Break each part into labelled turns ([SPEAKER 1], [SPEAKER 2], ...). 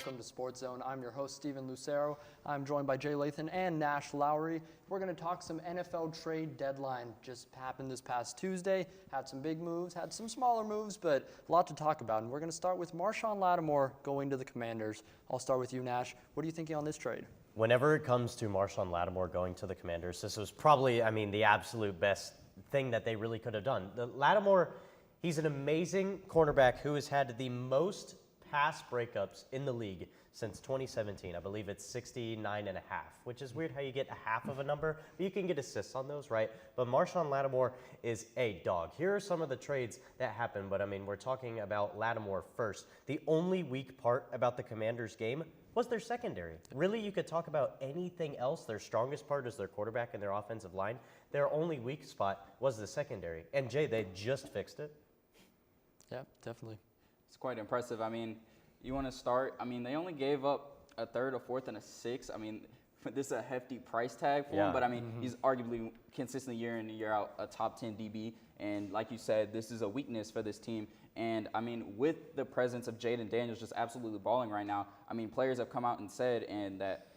[SPEAKER 1] welcome to SportsZone. I'm your host, Steven Lucero. I'm joined by Jay Lathan and Nash Lowry. We're going to talk some NFL trade deadline. Just happened this past Tuesday. Had some big moves, had some smaller moves, but a lot to talk about. And we're going to start with Marshon Lattimore going to the Commanders. I'll start with you, Nash. What are you thinking on this trade?
[SPEAKER 2] Whenever it comes to Marshon Lattimore going to the Commanders, this was probably, the absolute best thing that they really could have done. Lattimore, he's an amazing cornerback who has had the most pass breakups in the league since 2017. I believe it's 69 and a half, which is weird how you get a half of a number, but you can get assists on those, right? But Marshon Lattimore is a dog. Here are some of the trades that happened, but we're talking about Lattimore first. The only weak part about the Commanders game was their secondary. Really, you could talk about anything else. Their strongest part is their quarterback and their offensive line. Their only weak spot was the secondary. And Jay, they just fixed it.
[SPEAKER 1] Yeah, definitely.
[SPEAKER 3] It's quite impressive. You want to start? They only gave up a third, a fourth, and a sixth. This is a hefty price tag for him, but he's arguably consistently year in and year out a top 10 DB. And like you said, this is a weakness for this team. And with the presence of Jaden Daniels just absolutely balling right now, players have come out and said that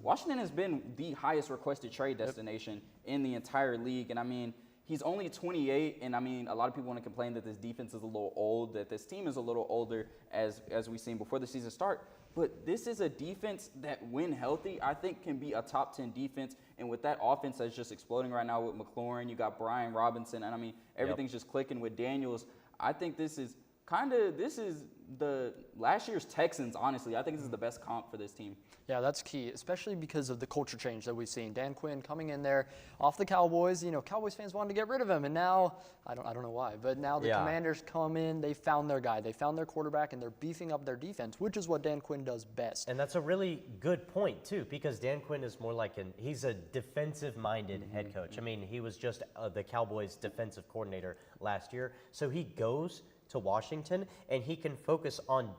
[SPEAKER 3] Washington has been the highest requested trade destination in the entire league. And he's only 28, and a lot of people want to complain that this defense is a little old, that this team is a little older as we've seen before the season start. But this is a defense that, when healthy, I think can be a top 10 defense. And with that offense that's just exploding right now with McLaurin, you got Brian Robinson, and everything's just clicking with Daniels. I think this is the last year's Texans, honestly. I think this is the best comp for this team.
[SPEAKER 1] Yeah, that's key, especially because of the culture change that we've seen. Dan Quinn coming in there off the Cowboys. Cowboys fans wanted to get rid of him, and now, I don't know why, but now the Commanders come in, they found their guy, they found their quarterback, and they're beefing up their defense, which is what Dan Quinn does best.
[SPEAKER 2] And that's a really good point, too, because Dan Quinn is more like he's a defensive-minded head coach. He was just the Cowboys' defensive coordinator last year, so he goes to Washington, and he can focus on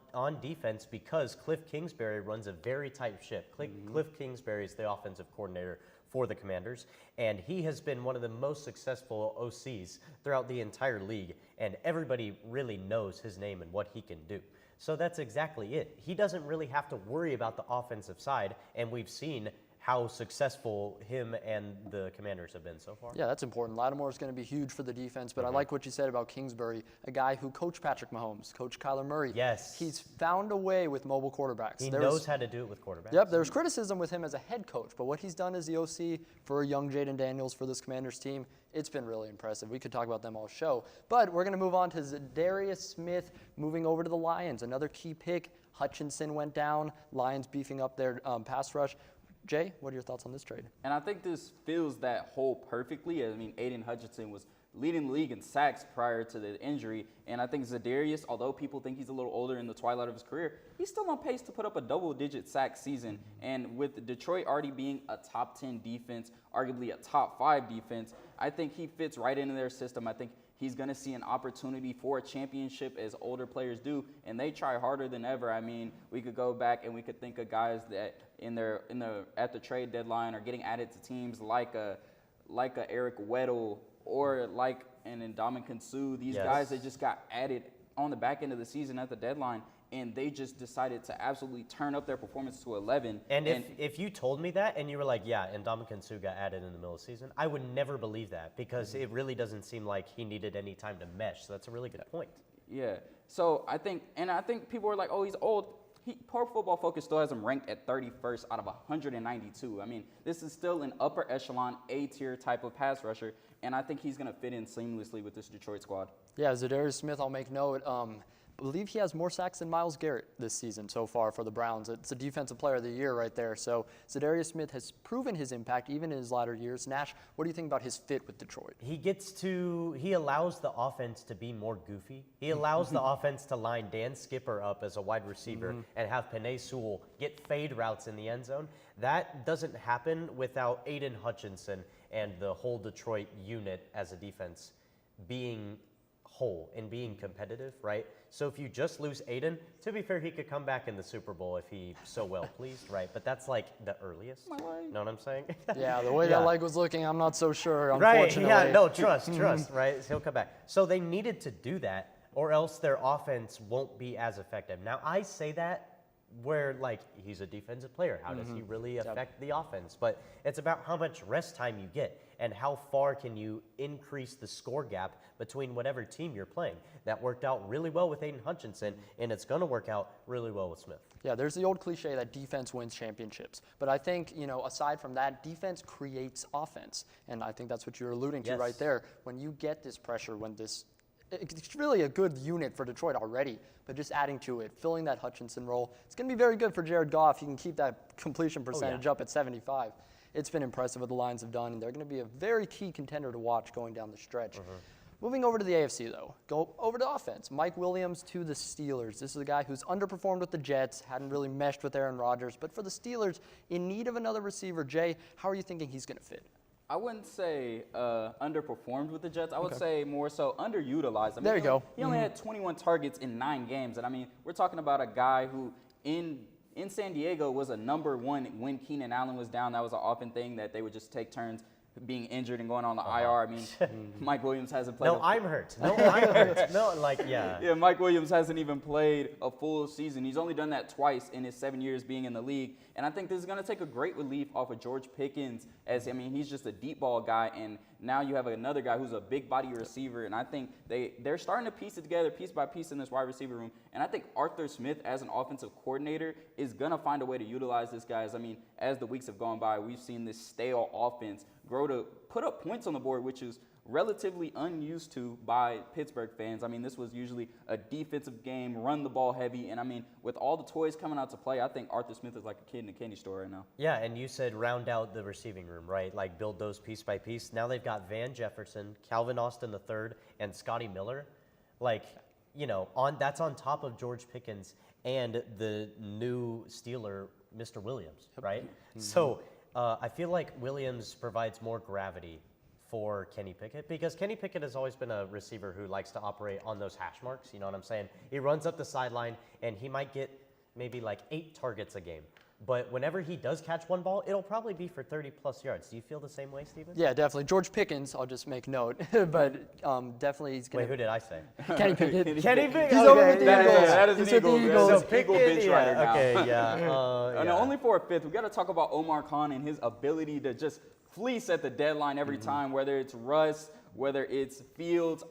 [SPEAKER 2] defense because Cliff Kingsbury runs a very tight ship. Cliff Kingsbury is the offensive coordinator for the Commanders, and he has been one of the most successful OCs throughout the entire league, and everybody really knows his name and what he can do. So that's exactly it. He doesn't really have to worry about the offensive side, and we've seen how successful him and the Commanders have been so far.
[SPEAKER 1] Yeah, that's important. Lattimore is going to be huge for the defense, but I like what you said about Kingsbury, a guy who coached Patrick Mahomes, coached Kyler Murray.
[SPEAKER 2] Yes.
[SPEAKER 1] He's found a way with mobile quarterbacks.
[SPEAKER 2] He knows how to do it with quarterbacks.
[SPEAKER 1] Yep, there's criticism with him as a head coach, but what he's done as the OC for a young Jaden Daniels for this Commanders team, it's been really impressive. We could talk about them all show. But we're going to move on to Zadarius Smith moving over to the Lions. Another key pick. Hutchinson went down. Lions beefing up their pass rush. Jay, what are your thoughts on this trade?
[SPEAKER 3] And I think this fills that hole perfectly. Aiden Hutchinson was leading the league in sacks prior to the injury. And I think Zadarius, although people think he's a little older in the twilight of his career, he's still on pace to put up a double-digit sack season. And with Detroit already being a top 10 defense, arguably a top 5 defense, I think he fits right into their system. I think he's going to see an opportunity for a championship as older players do, and they try harder than ever. We could go back and we could think of guys that at the trade deadline are getting added to teams like a Eric Weddle or like an Ndamukong Suh. These guys that just got added on the back end of the season at the deadline, and they just decided to absolutely turn up their performance to 11.
[SPEAKER 2] And if you told me that and you were like, yeah, and Ndamukong Suh got added in the middle of the season, I would never believe that because it really doesn't seem like he needed any time to mesh. So that's a really good point.
[SPEAKER 3] Yeah. So I think people are like, oh, he's old. Pro Football Focus still has him ranked at 31st out of 192. This is still an upper echelon A-tier type of pass rusher, and I think he's going to fit in seamlessly with this Detroit squad.
[SPEAKER 1] Yeah, Zadarius Smith, I'll make note. I believe he has more sacks than Myles Garrett this season so far for the Browns. It's a defensive player of the year right there. So Zadarius Smith has proven his impact even in his latter years. Nash, what do you think about his fit with Detroit?
[SPEAKER 2] He allows the offense to be more goofy. He allows the offense to line Dan Skipper up as a wide receiver and have Penei Sewell get fade routes in the end zone. That doesn't happen without Aiden Hutchinson and the whole Detroit unit as a defense being whole and being competitive, right? So if you just lose Aiden, to be fair, he could come back in the Super Bowl if he so well pleased, right? But that's like the earliest. Know what I'm saying?
[SPEAKER 1] Yeah, the way that leg was looking, I'm not so sure, unfortunately.
[SPEAKER 2] Right, yeah, no, trust, right? He'll come back. So they needed to do that, or else their offense won't be as effective. Now, I say that where, like, he's a defensive player. How does he really affect the offense? But it's about how much rest time you get and how far can you increase the score gap between whatever team you're playing. That worked out really well with Aiden Hutchinson, and it's going to work out really well with Smith.
[SPEAKER 1] Yeah, there's the old cliche that defense wins championships. But I think, aside from that, defense creates offense. And I think that's what you're alluding to right there. When you get this pressure, it's really a good unit for Detroit already, but just adding to it, filling that Hutchinson role, it's going to be very good for Jared Goff. He can keep that completion percentage up at 75. It's been impressive what the Lions have done, and they're going to be a very key contender to watch going down the stretch. Moving over to the AFC, though, go over to offense. Mike Williams to the Steelers. This is a guy who's underperformed with the Jets, hadn't really meshed with Aaron Rodgers, but for the Steelers, in need of another receiver, Jay, how are you thinking he's going to fit?
[SPEAKER 3] I wouldn't say underperformed with the Jets. I would say more so underutilized. I mean,
[SPEAKER 1] there you go.
[SPEAKER 3] He only had 21 targets in 9 games. And, I mean, we're talking about a guy who in San Diego was a number one when Keenan Allen was down. That was an often thing that they would just take turns being injured and going on the IR. I mean, Mike Williams hasn't played.
[SPEAKER 2] No, I'm hurt. Yeah,
[SPEAKER 3] Mike Williams hasn't even played a full season. He's only done that twice in his 7 years being in the league. And I think this is going to take a great relief off of George Pickens, he's just a deep ball guy. And now you have another guy who's a big body receiver. And I think they're starting to piece it together piece by piece in this wide receiver room. And I think Arthur Smith, as an offensive coordinator, is going to find a way to utilize this guy. As the weeks have gone by, we've seen this stale offense grow to put up points on the board, which is relatively unused to by Pittsburgh fans. This was usually a defensive game, run the ball heavy. And, with all the toys coming out to play, I think Arthur Smith is like a kid in a candy store right now.
[SPEAKER 2] Yeah, and you said round out the receiving room, right? Like build those piece by piece. Now they've got Van Jefferson, Calvin Austin III, and Scotty Miller. That's on top of George Pickens and the new Steeler, Mr. Williams, right? So I feel like Williams provides more gravity for Kenny Pickett, because Kenny Pickett has always been a receiver who likes to operate on those hash marks. You know what I'm saying? He runs up the sideline, and he might get maybe like 8 targets a game. But whenever he does catch one ball, it'll probably be for 30-plus yards. Do you feel the same way, Steven?
[SPEAKER 1] Yeah, definitely. George Pickens, I'll just make note. But definitely he's going to...
[SPEAKER 2] Wait, who did I say?
[SPEAKER 1] Kenny Pickett.
[SPEAKER 2] Kenny Pickett.
[SPEAKER 1] He's over with the Eagles.
[SPEAKER 3] That is an Eagle.
[SPEAKER 1] Eagles.
[SPEAKER 3] So Eagle bench right now.
[SPEAKER 2] Okay, yeah.
[SPEAKER 3] And only for a fifth, we got to talk about Omar Khan and his ability to just fleece at the deadline every time, whether it's Russ, whether it's Fields.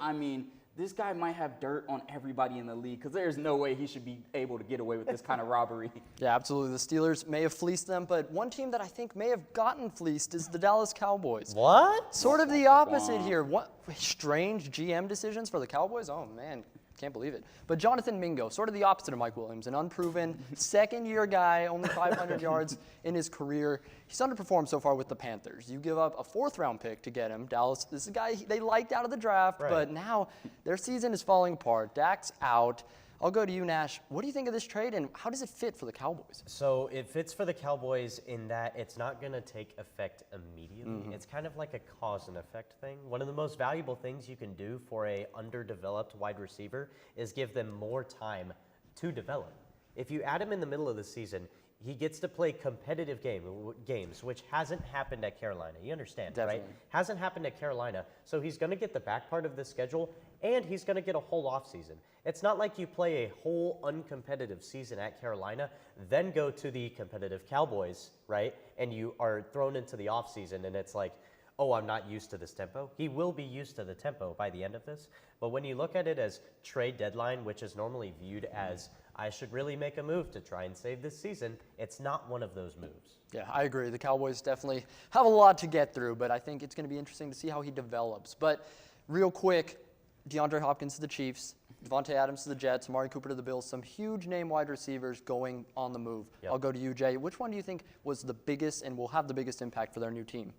[SPEAKER 3] This guy might have dirt on everybody in the league, because there's no way he should be able to get away with this kind of robbery.
[SPEAKER 1] Yeah, absolutely. The Steelers may have fleeced them, but one team that I think may have gotten fleeced is the Dallas Cowboys.
[SPEAKER 2] What?
[SPEAKER 1] Sort of the opposite here. What strange GM decisions for the Cowboys? Oh, man. Can't believe it. But Jonathan Mingo, sort of the opposite of Mike Williams, an unproven second-year guy, only 500 yards in his career. He's underperformed so far with the Panthers. You give up a 4th-round pick to get him. Dallas, this is a guy they liked out of the draft, but now their season is falling apart. Dak's out. I'll go to you, Nash. What do you think of this trade, and how does it fit for the Cowboys?
[SPEAKER 2] So it fits for the Cowboys in that it's not going to take effect immediately. It's kind of like a cause and effect thing. One of the most valuable things you can do for a underdeveloped wide receiver is give them more time to develop. If you add him in the middle of the season, he gets to play competitive games, which hasn't happened at Carolina. You understand, right? Hasn't happened at Carolina. So he's going to get the back part of the schedule, and he's going to get a whole offseason. It's not like you play a whole uncompetitive season at Carolina, then go to the competitive Cowboys, right? And you are thrown into the offseason, and it's like, oh, I'm not used to this tempo. He will be used to the tempo by the end of this. But when you look at it as trade deadline, which is normally viewed as I should really make a move to try and save this season, it's not one of those moves.
[SPEAKER 1] Yeah, I agree. The Cowboys definitely have a lot to get through, but I think it's going to be interesting to see how he develops. But real quick, DeAndre Hopkins to the Chiefs, Devontae Adams to the Jets, Amari Cooper to the Bills, some huge name wide receivers going on the move. I'll go to you, Jay. Which one do you think was the biggest and will have the biggest impact for their new team?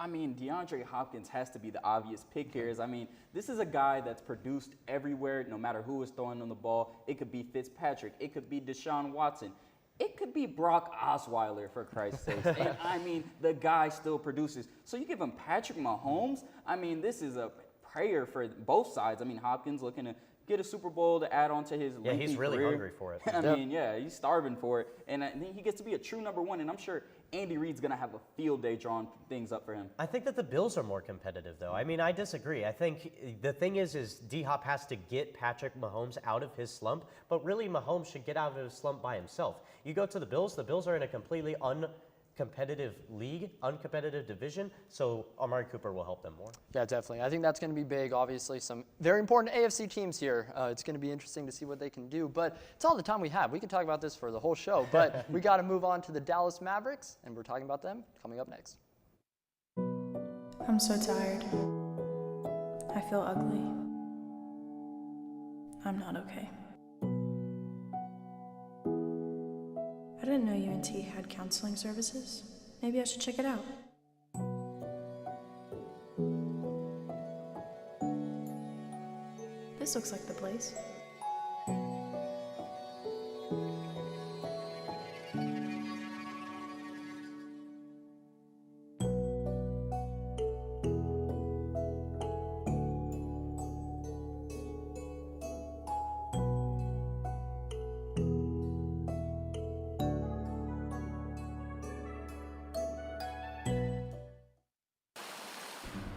[SPEAKER 3] DeAndre Hopkins has to be the obvious pick here. This is a guy that's produced everywhere, no matter who is throwing on the ball. It could be Fitzpatrick. It could be Deshaun Watson. It could be Brock Osweiler, for Christ's sake. And, the guy still produces. So you give him Patrick Mahomes. This is a prayer for both sides. Hopkins looking to get a Super Bowl to add on to his lengthy
[SPEAKER 2] he's really
[SPEAKER 3] career.
[SPEAKER 2] hungry for it.
[SPEAKER 3] He's starving for it. And then he gets to be a true number one. And I'm sure Andy Reid's going to have a field day drawing things up for him.
[SPEAKER 2] I think that the Bills are more competitive, though. I mean, I disagree. I think the thing is D-Hop has to get Patrick Mahomes out of his slump, but really Mahomes should get out of his slump by himself. You go to the Bills are in a completely uncompetitive league, uncompetitive division, so Amari Cooper will help them more.
[SPEAKER 1] Yeah, definitely. I think that's going to be big. Obviously, some very important AFC teams here. It's going to be interesting to see what they can do, but it's all the time we have. We can talk about this for the whole show, but we got to move on to the Dallas Mavericks, and we're talking about them coming up next.
[SPEAKER 4] I'm so tired. I feel ugly. I'm not okay. I didn't know UNT had counseling services. Maybe I should check it out. This looks like the place.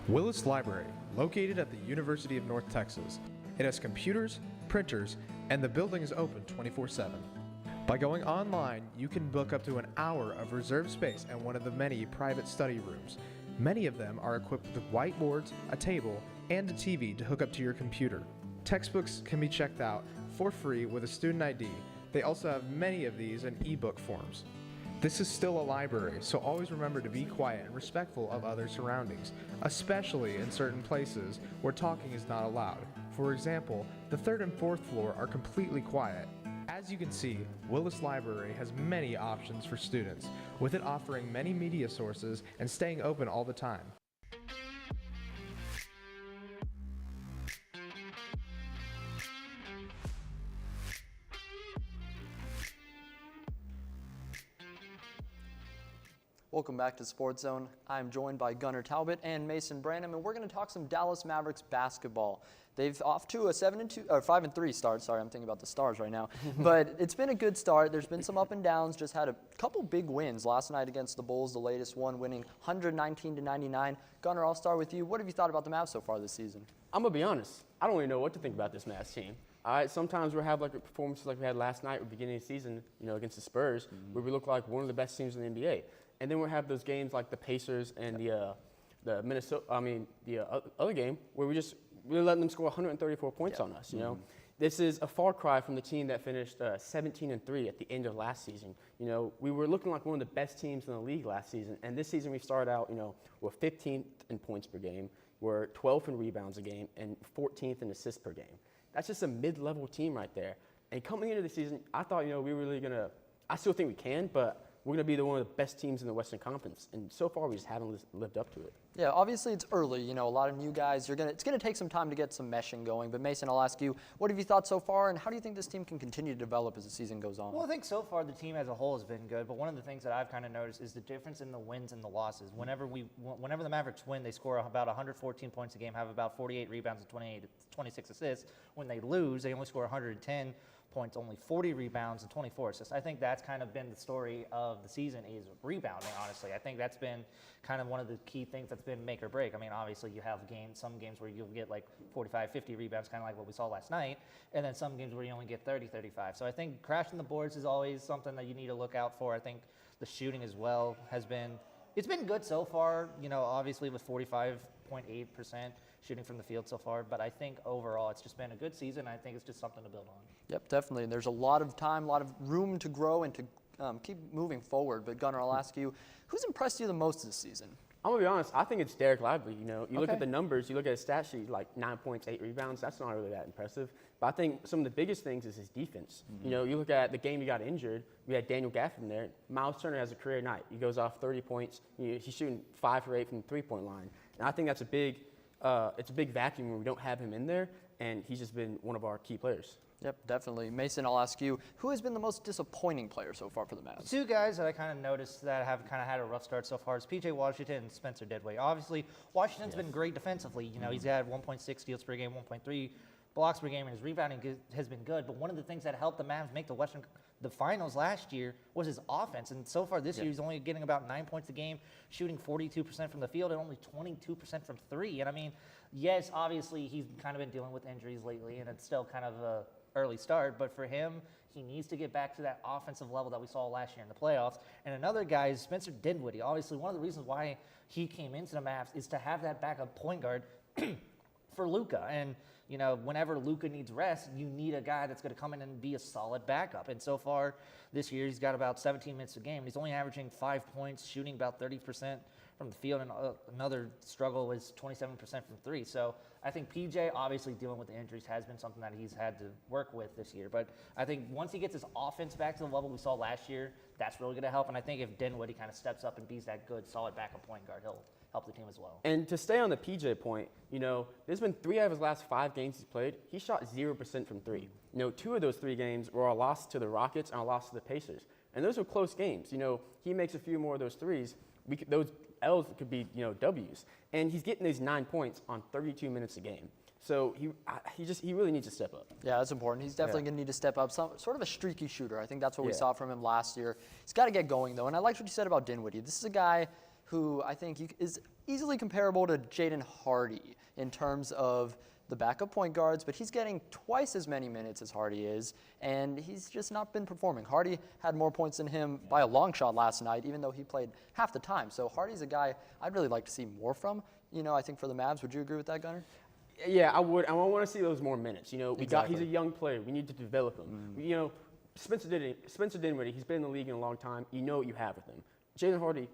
[SPEAKER 5] Willis Library, located at the University of North Texas. It has computers, printers, and the building is open 24/7. By going online, you can book up to an hour of reserved space and one of the many private study rooms. Many of them are equipped with whiteboards, a table, and a TV to hook up to your computer. Textbooks can be checked out for free with a student ID. They also have many of these in ebook forms. This is still a library, so always remember to be quiet and respectful of other surroundings, especially in certain places where talking is not allowed. For example, the 3rd and 4th floor are completely quiet. As you can see, Willis Library has many options for students, with it offering many media sources and staying open all the time.
[SPEAKER 1] Welcome back to SportsZone. I'm joined by Gunnar Talbot and Mason Branham, and we're going to talk some Dallas Mavericks basketball. They've off to a 5-3 start. Sorry, I'm thinking about the Stars right now. But it's been a good start. There's been some up and downs. Just had a couple big wins last night against the Bulls, the latest one, winning 119-99. Gunnar, I'll start with you. What have you thought about the Mavs so far this season?
[SPEAKER 6] I'm going to be honest. I don't really know what to think about this Mavs team. All right, sometimes we'll have like a performance like we had last night at the beginning of the season, against the Spurs, where we look like one of the best teams in the NBA. And then we'll have those games like the Pacers and the other game where we're letting them score 134 points on us. This is a far cry from the team that finished 17-3 at the end of last season. We were looking like one of the best teams in the league last season, and this season we started out, we're 15th in points per game, we're 12th in rebounds a game, and 14th in assists per game. That's just a mid-level team right there. And coming into the season, I thought, we were really gonna. I still think we can, but we're going to be one of the best teams in the Western Conference, and so far we just haven't lived up to it.
[SPEAKER 1] Yeah, obviously it's early. A lot of new guys. It's going to take some time to get some meshing going. But Mason, I'll ask you, what have you thought so far, and how do you think this team can continue to develop as the season goes on?
[SPEAKER 7] Well, I think so far the team as a whole has been good, but one of the things that I've kind of noticed is the difference in the wins and the losses. Whenever the Mavericks win, they score about 114 points a game, have about 48 rebounds and 26 assists. When they lose, they only score 110 points, only 40 rebounds and 24 assists. I think that's kind of been the story of the season is rebounding, honestly. I think that's been kind of one of the key things that's been make or break. I mean, obviously you have some games where you'll get like 45, 50 rebounds, kind of like what we saw last night, and then some games where you only get 30, 35. So I think crashing the boards is always something that you need to look out for. I think the shooting as well it's been good so far, obviously with 45.8% shooting from the field so far, but I think overall it's just been a good season. I think it's just something to build on.
[SPEAKER 1] Yep, definitely. And there's a lot of time, a lot of room to grow and to keep moving forward. But Gunnar, I'll ask you, who's impressed you the most this season?
[SPEAKER 6] I'm going to be honest, I think it's Derek Lively. You look at the numbers, you look at his stat sheet, like 9 points, 8 rebounds, that's not really that impressive. But I think some of the biggest things is his defense. You look at the game he got injured, we had Daniel Gafford there. Miles Turner has a career night. He goes off 30 points. He's shooting 5 for 8 from the three-point line. And I think that's it's a big vacuum when we don't have him in there, and he's just been one of our key players.
[SPEAKER 1] Yep, definitely. Mason, I'll ask you, who has been the most disappointing player so far for the Mavs?
[SPEAKER 7] Two guys that I kind of noticed that have kind of had a rough start so far is P.J. Washington and Spencer Dinwiddie. Obviously, Washington's been great defensively. He's had 1.6 steals per game, 1.3 blocks per game, and his rebounding has been good. But one of the things that helped the Mavs make the the finals last year was his offense. And so far this year, he's only getting about 9 points a game, shooting 42% from the field and only 22% from three. And I mean, yes, obviously he's kind of been dealing with injuries lately, and it's still kind of a early start. But for him, he needs to get back to that offensive level that we saw last year in the playoffs. And another guy is Spencer Dinwiddie. Obviously, one of the reasons why he came into the Mavs is to have that backup point guard for Luka. And, you know, whenever Luka needs rest, you need a guy that's going to come in and be a solid backup. And so far this year, he's got about 17 minutes a game. He's only averaging 5 points, shooting about 30% from the field, and another struggle is 27% from three. So I think PJ, obviously dealing with the injuries, has been something that he's had to work with this year. But I think once he gets his offense back to the level we saw last year, that's really going to help. And I think if Dinwiddie kind of steps up and be that good, solid backup point guard, he'll help the team as well.
[SPEAKER 6] And to stay on the PJ point, you know, there's been 3 out of his last 5 games he's played. He shot 0% from 3. You know, 2 of those 3 games were a loss to the Rockets and a loss to the Pacers. And those were close games. You know, he makes a few more of those threes. Those L's could be, you know, W's. And he's getting these 9 points on 32 minutes a game. So he really needs to step up.
[SPEAKER 1] Yeah, that's important. He's definitely going to need to step up. Sort of a streaky shooter. I think that's what we saw from him last year. He's got to get going, though. And I liked what you said about Dinwiddie. This is a guy who I think is easily comparable to Jaden Hardy in terms of the backup point guards, but he's getting twice as many minutes as Hardy is, and he's just not been performing. Hardy had more points than him by a long shot last night, even though he played half the time. So Hardy's a guy I'd really like to see more from. You know, I think for the Mavs, would you agree with that, Gunnar?
[SPEAKER 6] Yeah, I would. I want to see those more minutes. You know,
[SPEAKER 1] Exactly.
[SPEAKER 6] he's a young player. We need to develop him. You know, Spencer Dinwiddie, he's been in the league in a long time. You know what you have with him. Jaden Hardy,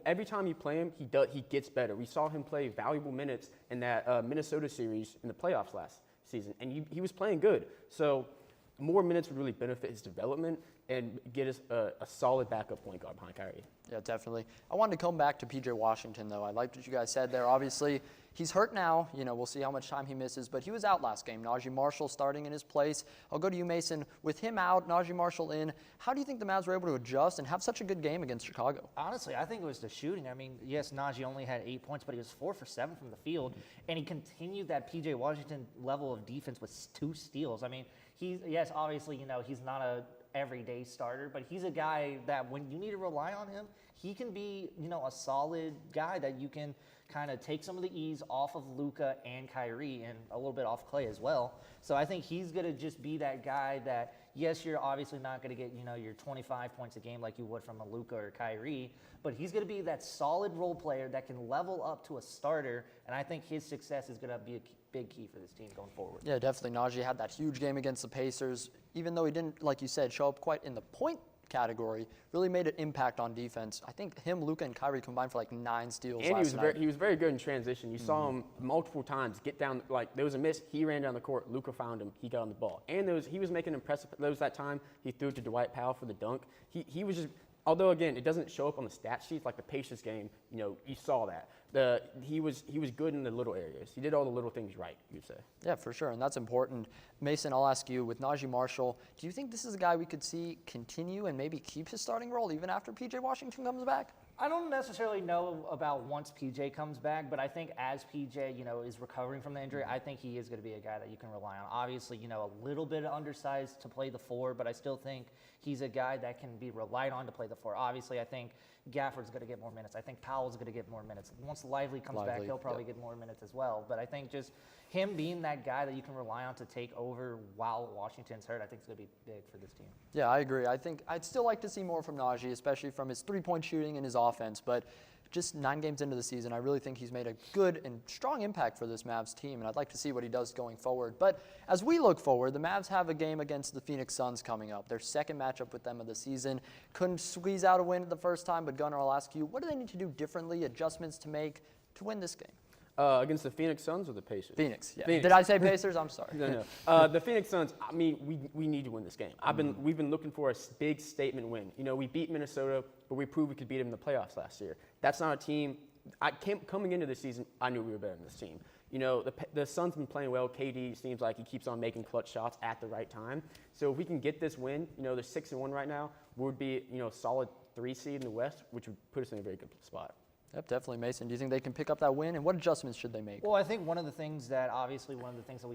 [SPEAKER 6] every time you play him, he gets better. We saw him play valuable minutes in that Minnesota series in the playoffs last season, and he was playing good. So more minutes would really benefit his development and get us a solid backup point guard behind Kyrie.
[SPEAKER 1] Yeah, definitely. I wanted to come back to P.J. Washington, though. I liked what you guys said there. Obviously, he's hurt now. You know, we'll see how much time he misses, but he was out last game. Najee Marshall starting in his place. I'll go to you, Mason. With him out, Najee Marshall in, how do you think the Mavs were able to adjust and have such a good game against Chicago?
[SPEAKER 7] Honestly, I think it was the shooting. I mean, yes, Najee only had 8 points, but he was 4 for 7 from the field, and he continued that P.J. Washington level of defense with 2 steals. I mean, yes, obviously, you know, he's not a everyday starter, but he's a guy that when you need to rely on him, he can be, you know, a solid guy that you can kind of take some of the ease off of Luka and Kyrie and a little bit off Clay as well. So I think he's going to just be that guy that, yes, you're obviously not going to get, you know, your 25 points a game like you would from a Luka or Kyrie, but he's going to be that solid role player that can level up to a starter, and I think his success is going to be a big key for this team going forward.
[SPEAKER 1] Yeah, definitely. Najee had that huge game against the Pacers. Even though he didn't, like you said, show up quite in the point category, really made an impact on defense. I think him, Luka, and Kyrie combined for like 9 steals
[SPEAKER 6] and
[SPEAKER 1] last night.
[SPEAKER 6] he was very good in transition. You saw him multiple times get down, like there was a miss, he ran down the court, Luka found him, he got on the ball. And he was making impressive, there was that time he threw it to Dwight Powell for the dunk. He was just, although again, it doesn't show up on the stat sheet like the Pacers game, you know, you saw that. He was good in the little areas. He did all the little things right, you'd say.
[SPEAKER 1] Yeah, for sure, and that's important. Mason, I'll ask you, with Najee Marshall, do you think this is a guy we could see continue and maybe keep his starting role even after P.J. Washington comes back?
[SPEAKER 7] I don't necessarily know about once PJ comes back, but I think as PJ, you know, is recovering from the injury, I think he is going to be a guy that you can rely on. Obviously, you know, a little bit undersized to play the 4, but I still think he's a guy that can be relied on to play the 4. Obviously, I think Gafford's going to get more minutes. I think Powell's going to get more minutes. Once Lively comes back, he'll probably get more minutes as well. But I think just him being that guy that you can rely on to take over while Washington's hurt, I think is going to be big for this team.
[SPEAKER 1] Yeah, I agree. I think I'd still like to see more from Najee, especially from his three-point shooting and his offense. But just 9 games into the season, I really think he's made a good and strong impact for this Mavs team, and I'd like to see what he does going forward. But as we look forward, the Mavs have a game against the Phoenix Suns coming up, their second matchup with them of the season. Couldn't squeeze out a win the first time, but Gunnar, I'll ask you, what do they need to do differently, adjustments to make to win this game?
[SPEAKER 6] Against the Phoenix Suns or the Pacers?
[SPEAKER 1] Phoenix, yeah.
[SPEAKER 6] Phoenix.
[SPEAKER 1] Did I say Pacers? I'm sorry.
[SPEAKER 6] No. The Phoenix Suns, I mean, we need to win this game. We've been looking for a big statement win. You know, we beat Minnesota, but we proved we could beat them in the playoffs last year. That's not a team. Coming into this season, I knew we were better than this team. You know, the Suns been playing well. KD seems like he keeps on making clutch shots at the right time. So if we can get this win, you know, they're 6-1 right now. We would be, you know, a solid 3 seed in the West, which would put us in a very good spot.
[SPEAKER 1] Yep, definitely, Mason. Do you think they can pick up that win, and what adjustments should they make?
[SPEAKER 7] Well, I think one of the things that we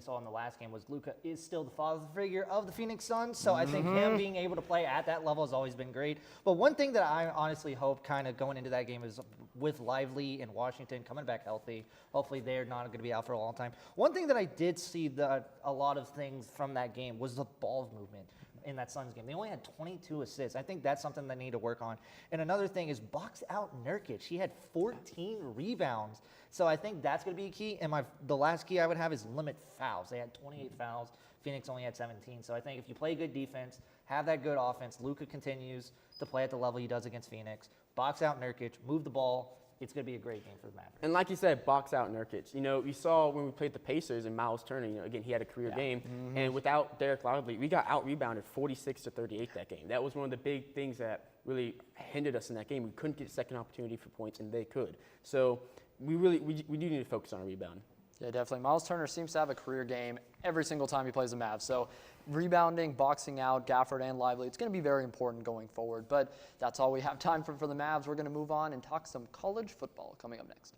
[SPEAKER 7] saw in the last game was Luka is still the father figure of the Phoenix Suns, so I think him being able to play at that level has always been great. But one thing that I honestly hope kind of going into that game is with Lively and Washington coming back healthy, hopefully they're not going to be out for a long time. One thing that I did see a lot of things from that game was the ball movement in that Suns game. They only had 22 assists. I think that's something they need to work on. And another thing is box out Nurkic. He had 14 rebounds. So I think that's going to be a key. And the last key I would have is limit fouls. They had 28 fouls. Phoenix only had 17. So I think if you play good defense, have that good offense, Luka continues to play at the level he does against Phoenix, box out Nurkic, move the ball, it's going to be a great game for the Mavericks.
[SPEAKER 6] And like you said, box out Nurkic. You saw when we played the Pacers and Miles Turner, again, he had a career game. And without Derek Lively, we got out-rebounded 46-38 that game. That was one of the big things that really hindered us in that game. We couldn't get a second opportunity for points, and they could. So we do need to focus on rebound.
[SPEAKER 1] Yeah, definitely. Miles Turner seems to have a career game every single time he plays the Mavs. So rebounding, boxing out, Gafford and Lively, it's going to be very important going forward. But that's all we have time for the Mavs. We're going to move on and talk some college football coming up next.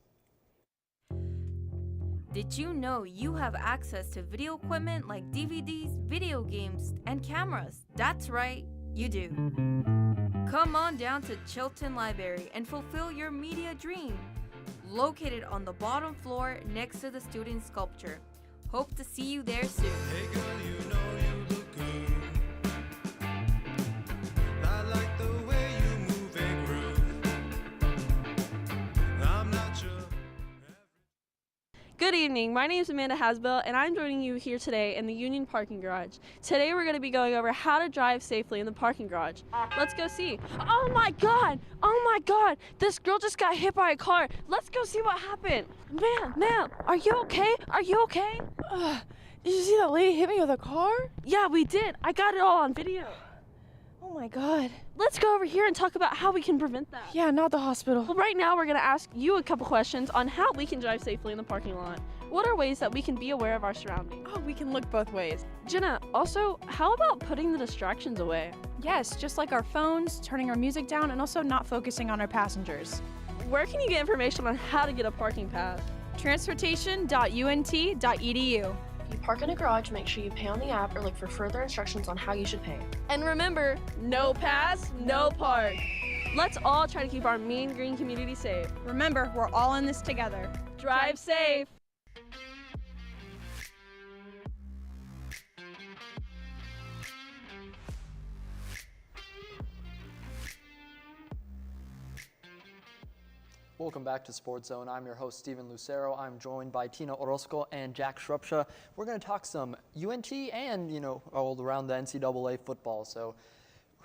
[SPEAKER 8] Did you know you have access to video equipment like DVDs, video games, and cameras? That's right, you do. Come on down to Chilton Library and fulfill your media dream. Located on the bottom floor next to the student sculpture. Hope to see you there soon.
[SPEAKER 9] Hey girl, you know you look good. I like the way you move and groove. I'm not sure.
[SPEAKER 10] Good evening, my name is Amanda Hasbell and I'm joining you here today in the Union Parking Garage. Today we're going to be going over how to drive safely in the parking garage. Let's go see. Oh my god, this girl just got hit by a car. Let's go see what happened. Ma'am, are you okay? Did you see that lady hit me with a car? Yeah, we did. I got it all on video. Oh my god. Let's go over here and talk about how we can prevent that. Yeah, not the hospital. Well, right now we're going to ask you a couple questions on how we can drive safely in the parking lot. What are ways that we can be aware of our surroundings?
[SPEAKER 11] Oh, we can look both ways.
[SPEAKER 10] Jenna, also, how about putting the distractions away?
[SPEAKER 11] Yes, just like our phones, turning our music down, and also not focusing on our passengers.
[SPEAKER 10] Where can you get information on how to get a parking pass?
[SPEAKER 11] Transportation.unt.edu.
[SPEAKER 4] If you park in a garage, make sure you pay on the app or look for further instructions on how you should pay.
[SPEAKER 10] And remember, no pass, no park. Let's all try to keep our Mean Green community safe.
[SPEAKER 11] Remember, we're all in this together.
[SPEAKER 10] Drive safe.
[SPEAKER 1] Welcome back to SportsZone. I'm your host, Steven Lucero. I'm joined by Tina Orozco and Jack Shrupsha. We're going to talk some UNT and, all around the NCAA football. So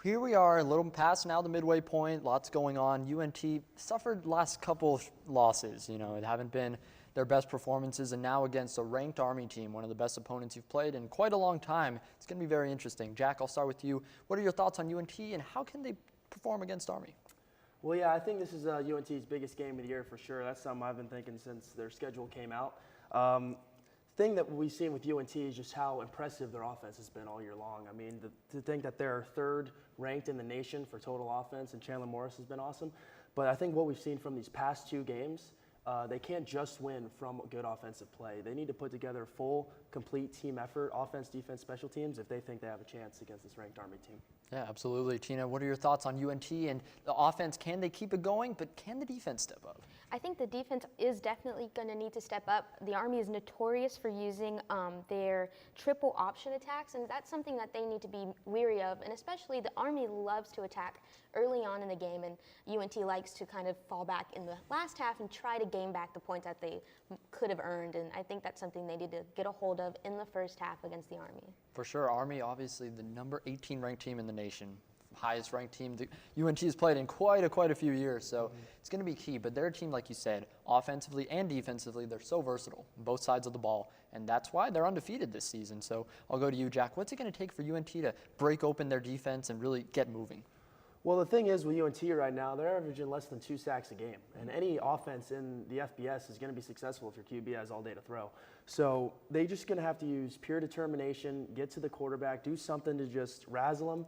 [SPEAKER 1] here we are, a little past now the midway point, lots going on. UNT suffered last couple losses. It haven't been their best performances, and now against a ranked Army team, one of the best opponents you've played in quite a long time. It's going to be very interesting. Jack, I'll start with you. What are your thoughts on UNT, and how can they perform against Army?
[SPEAKER 12] Well, yeah, I think this is UNT's biggest game of the year for sure. That's something I've been thinking since their schedule came out. Thing that we've seen with UNT is just how impressive their offense has been all year long. I mean, to think that they're third ranked in the nation for total offense, and Chandler Morris has been awesome. But I think what we've seen from these past two games, they can't just win from good offensive play. They need to put together a full, complete team effort, offense, defense, special teams, if they think they have a chance against this ranked Army team.
[SPEAKER 1] Yeah, absolutely. Tina, what are your thoughts on UNT and the offense? Can they keep it going, but can the defense step up?
[SPEAKER 13] I think the defense is definitely going to need to step up. The Army is notorious for using their triple option attacks, and that's something that they need to be weary of. And especially the Army loves to attack early on in the game, and UNT likes to kind of fall back in the last half and try to gain back the points that they could have earned. And I think that's something they need to get a hold of in the first half against the Army.
[SPEAKER 1] For sure. Army, obviously the number 18 ranked team in the nation, highest ranked team the UNT has played in quite a few years, so it's going to be key. But they're a team, like you said, offensively and defensively, they're so versatile on both sides of the ball, and that's why they're undefeated this season. So I'll go to you, Jack. What's it going to take for UNT to break open their defense and really get moving?
[SPEAKER 12] Well, the thing is with UNT right now, they're averaging less than 2 sacks a game. And any offense in the FBS is going to be successful if your QB has all day to throw. So they're just going to have to use pure determination, get to the quarterback, do something to just razzle them,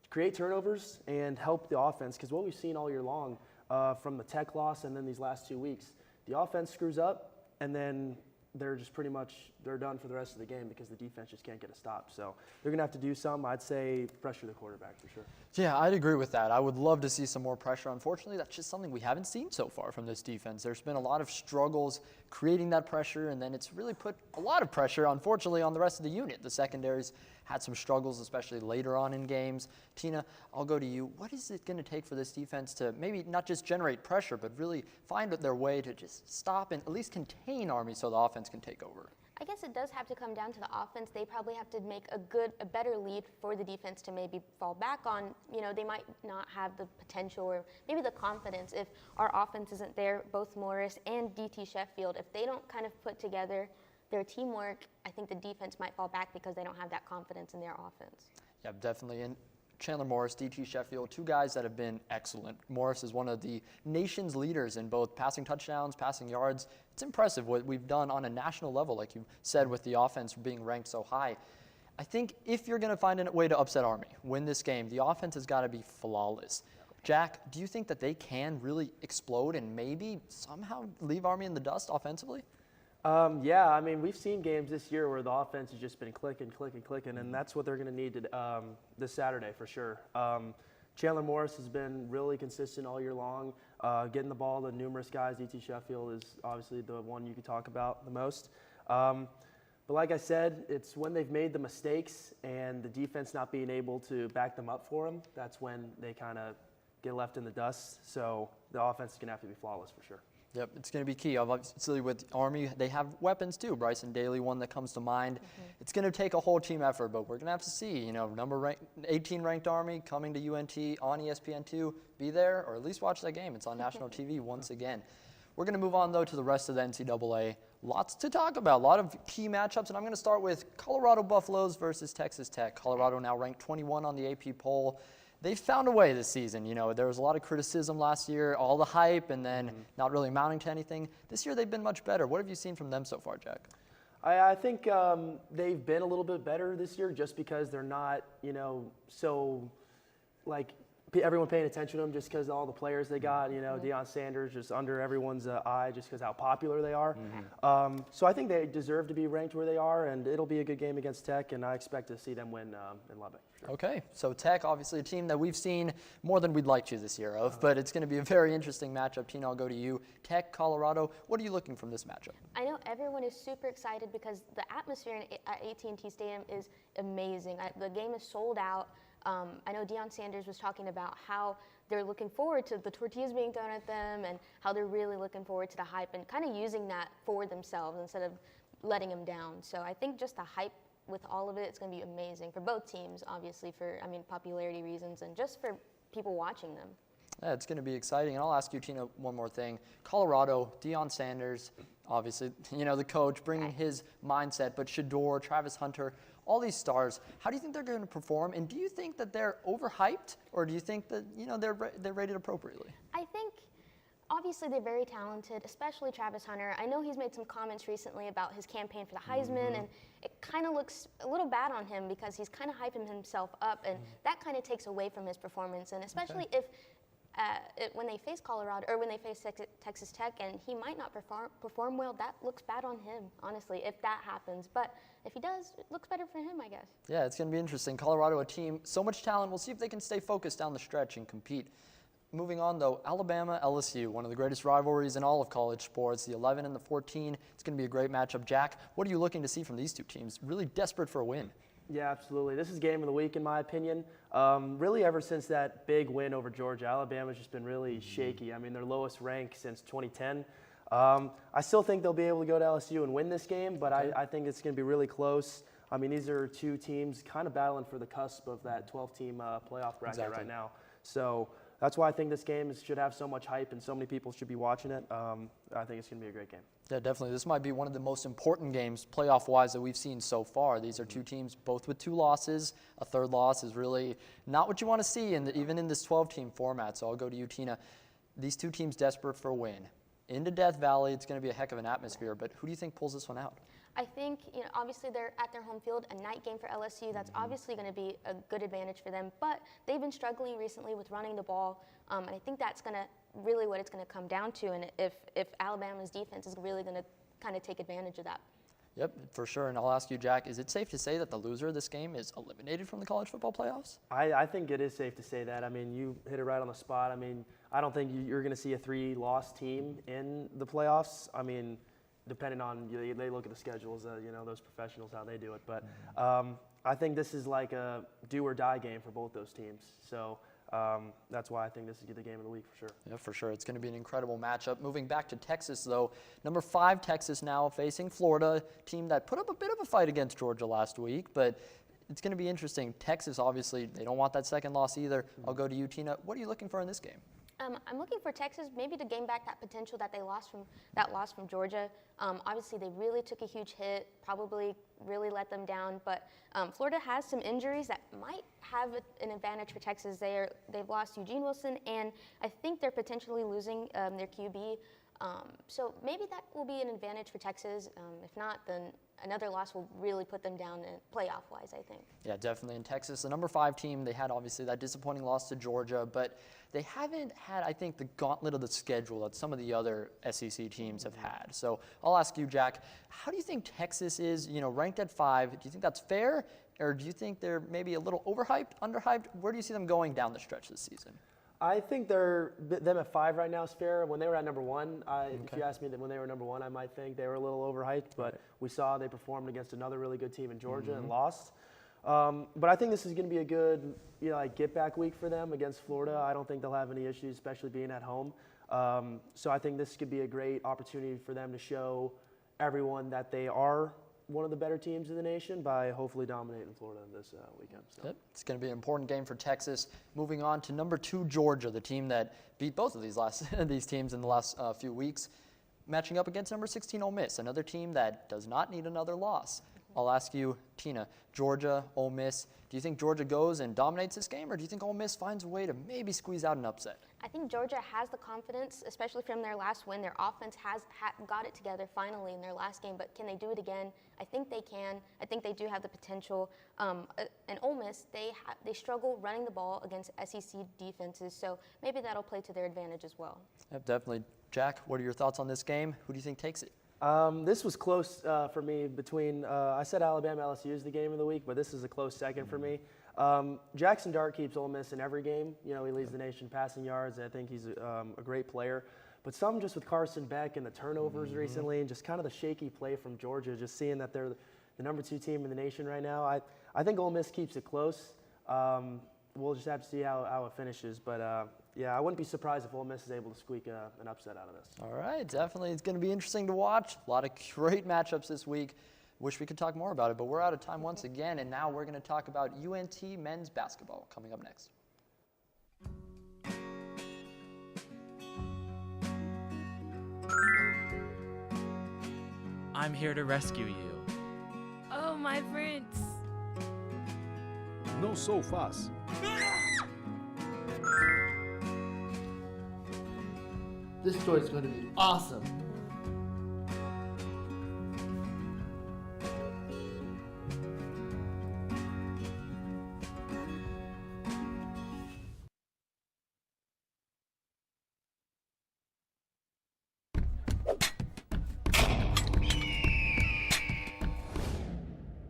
[SPEAKER 12] create turnovers, and help the offense. Because what we've seen all year long, from the Tech loss and then these last 2 weeks. The offense screws up, and then they're just pretty much they're done for the rest of the game because the defense just can't get a stop. So they're going to have to do some. I'd say pressure the quarterback for sure.
[SPEAKER 1] Yeah, I'd agree with that. I would love to see some more pressure. Unfortunately, that's just something we haven't seen so far from this defense. There's been a lot of struggles creating that pressure, and then it's really put a lot of pressure, unfortunately, on the rest of the unit. The secondaries had some struggles, especially later on in games. Tina, I'll go to you. What is it going to take for this defense to maybe not just generate pressure, but really find their way to just stop and at least contain Army so the offense can take over?
[SPEAKER 13] I guess it does have to come down to the offense. They probably have to make a better lead for the defense to maybe fall back on. You know, they might not have the potential or maybe the confidence if our offense isn't there, both Morris and DT Sheffield. If they don't kind of put together their teamwork, I think the defense might fall back because they don't have that confidence in their offense.
[SPEAKER 1] Yeah, definitely. And Chandler Morris, DT Sheffield, two guys that have been excellent. Morris is one of the nation's leaders in both passing touchdowns, passing yards. It's impressive what we've done on a national level, like you said, with the offense being ranked so high. I think if you're going to find a way to upset Army, win this game, the offense has got to be flawless. Jack, do you think that they can really explode and maybe somehow leave Army in the dust offensively?
[SPEAKER 12] Yeah, I mean, we've seen games this year where the offense has just been clicking, and that's what they're going to need this Saturday for sure. Chandler Morris has been really consistent all year long, getting the ball to numerous guys. DT Sheffield is obviously the one you could talk about the most. But like I said, it's when they've made the mistakes and the defense not being able to back them up for them, that's when they kind of get left in the dust. So the offense is going to have to be flawless for sure.
[SPEAKER 1] Yep, it's going to be key. Obviously, with Army, they have weapons too. Bryson Daly, one that comes to mind. It's going to take a whole team effort, but we're going to have to see. You know, 18 ranked Army coming to UNT on ESPN2. Be there or at least watch that game. It's on national TV once again. We're going to move on though to the rest of the NCAA. Lots to talk about. A lot of key matchups, and I'm going to start with Colorado Buffaloes versus Texas Tech. Colorado now ranked 21 on the AP poll. They've found a way this season. You know, there was a lot of criticism last year, all the hype, and then not really amounting to anything. This year they've been much better. What have you seen from them so far, Jack?
[SPEAKER 12] I think they've been a little bit better this year just because they're not, you know, so like everyone paying attention to them just because of all the players they got. You know, Deion Sanders just under everyone's eye just because how popular they are. So I think they deserve to be ranked where they are, and it'll be a good game against Tech, and I expect to see them win in Lubbock. Sure.
[SPEAKER 1] Okay, so Tech, obviously a team that we've seen more than we'd like to this year of, but it's going to be a very interesting matchup. Tina, I'll go to you. Tech, Colorado, what are you looking from this matchup?
[SPEAKER 13] I know everyone is super excited because the atmosphere at AT&T Stadium is amazing. The game is sold out. I know Deion Sanders was talking about how they're looking forward to the tortillas being thrown at them and how they're really looking forward to the hype and kind of using that for themselves instead of letting them down. So I think just the hype with all of it, it's going to be amazing for both teams, obviously for, popularity reasons and just for people watching them.
[SPEAKER 1] Yeah, it's going to be exciting. And I'll ask you, Tina, one more thing. Colorado, Deion Sanders, obviously, you know, the coach bringing his mindset, but Shador, Travis Hunter, all these stars, how do you think they're going to perform? And do you think that they're overhyped, or do you think that, you know, they're rated appropriately?
[SPEAKER 13] I think obviously they're very talented, especially Travis Hunter. I know he's made some comments recently about his campaign for the Heisman, and it kind of looks a little bad on him because he's kind of hyping himself up, and that kind of takes away from his performance. And especially if when they face Colorado or when they face Texas Tech, and he might not perform well, that looks bad on him, honestly, if that happens. But if he does, it looks better for him, I guess.
[SPEAKER 1] Yeah, it's going to be interesting. Colorado, a team, so much talent. We'll see if they can stay focused down the stretch and compete. Moving on, though, Alabama, LSU, one of the greatest rivalries in all of college sports, the 11 and the 14. It's going to be a great matchup. Jack, what are you looking to see from these two teams? Really desperate for a win.
[SPEAKER 12] Yeah, absolutely. This is game of the week, in my opinion. Really, ever since that big win over Georgia, Alabama's just been really shaky. I mean, their lowest rank since 2010. I still think they'll be able to go to LSU and win this game, but I think it's going to be really close. I mean, these are two teams kind of battling for the cusp of that 12-team playoff bracket right now. So that's why I think this game should have so much hype and so many people should be watching it. I think it's going to be a great game.
[SPEAKER 1] Yeah, definitely. This might be one of the most important games playoff-wise that we've seen so far. These are two teams both with 2 losses. A third loss is really not what you want to see even in this 12-team format. So I'll go to you, Tina. These two teams desperate for a win. into Death Valley. It's going to be a heck of an atmosphere, but who do you think pulls this one out?
[SPEAKER 13] I think, obviously they're at their home field, a night game for LSU. That's obviously going to be a good advantage for them. But they've been struggling recently with running the ball, and I think that's going to really what it's going to come down to. And if Alabama's defense is really going to kind of take advantage of that.
[SPEAKER 1] Yep, for sure. And I'll ask you, Jack, is it safe to say that the loser of this game is eliminated from the college football playoffs?
[SPEAKER 12] I think it is safe to say that. I mean, you hit it right on the spot. I mean, I don't think you're going to see a 3-loss team in the playoffs. I mean, depending on, they look at the schedules, those professionals, how they do it. But I think this is like a do-or-die game for both those teams. So that's why I think this is the game of the week for sure.
[SPEAKER 1] Yeah, for sure. It's going to be an incredible matchup. Moving back to Texas, though, number 5 Texas now facing Florida, team that put up a bit of a fight against Georgia last week, but it's going to be interesting. Texas, obviously, they don't want that second loss either. I'll go to you, Tina. What are you looking for in this game?
[SPEAKER 13] I'm looking for Texas maybe to gain back that potential that they lost from that loss from Georgia. Obviously, they really took a huge hit, probably really let them down. But Florida has some injuries that might have an advantage for Texas. They've lost Eugene Wilson, and I think they're potentially losing their QB. So maybe that will be an advantage for Texas. If not, then another loss will really put them down playoff-wise, I think.
[SPEAKER 1] Yeah, definitely. In Texas, the number 5 team, they had obviously that disappointing loss to Georgia, but they haven't had, I think, the gauntlet of the schedule that some of the other SEC teams have had. So I'll ask you, Jack, how do you think Texas is, ranked at 5? Do you think that's fair, or do you think they're maybe a little overhyped, underhyped? Where do you see them going down the stretch this season?
[SPEAKER 12] I think them at 5 right now is fair. When they were at number 1, if you asked me that when they were number 1, I might think they were a little overhyped. But we saw they performed against another really good team in Georgia and lost. But I think this is going to be a good, get-back week for them against Florida. I don't think they'll have any issues, especially being at home. So I think this could be a great opportunity for them to show everyone that they are one of the better teams in the nation by hopefully dominating Florida this weekend. So.
[SPEAKER 1] Yep. It's going to be an important game for Texas. Moving on to number 2, Georgia, the team that beat both of these teams in the last few weeks, matching up against number 16, Ole Miss, another team that does not need another loss. I'll ask you, Tina, Georgia, Ole Miss, do you think Georgia goes and dominates this game, or do you think Ole Miss finds a way to maybe squeeze out an upset?
[SPEAKER 13] I think Georgia has the confidence, especially from their last win. Their offense has got it together finally in their last game, but can they do it again? I think they can. I think they do have the potential. And Ole Miss, they struggle running the ball against SEC defenses, so maybe that'll play to their advantage as well.
[SPEAKER 1] Yep, definitely. Jack, what are your thoughts on this game? Who do you think takes it?
[SPEAKER 12] This was close for me between, I said Alabama LSU is the game of the week, but this is a close second for me. Jackson Dart keeps Ole Miss in every game. He leads the nation passing yards. I think he's a great player. But some just with Carson Beck and the turnovers recently and just kind of the shaky play from Georgia, just seeing that they're the number 2 team in the nation right now. I think Ole Miss keeps it close. We'll just have to see how it finishes. But, yeah, I wouldn't be surprised if Ole Miss is able to squeak an upset out of this.
[SPEAKER 1] All right, definitely. It's going to be interesting to watch. A lot of great matchups this week. Wish we could talk more about it, but we're out of time once again, and now we're going to talk about UNT men's basketball coming up next.
[SPEAKER 14] I'm here to rescue you.
[SPEAKER 8] Oh, my prince.
[SPEAKER 15] Não sou fácil.
[SPEAKER 16] This story is going to be awesome.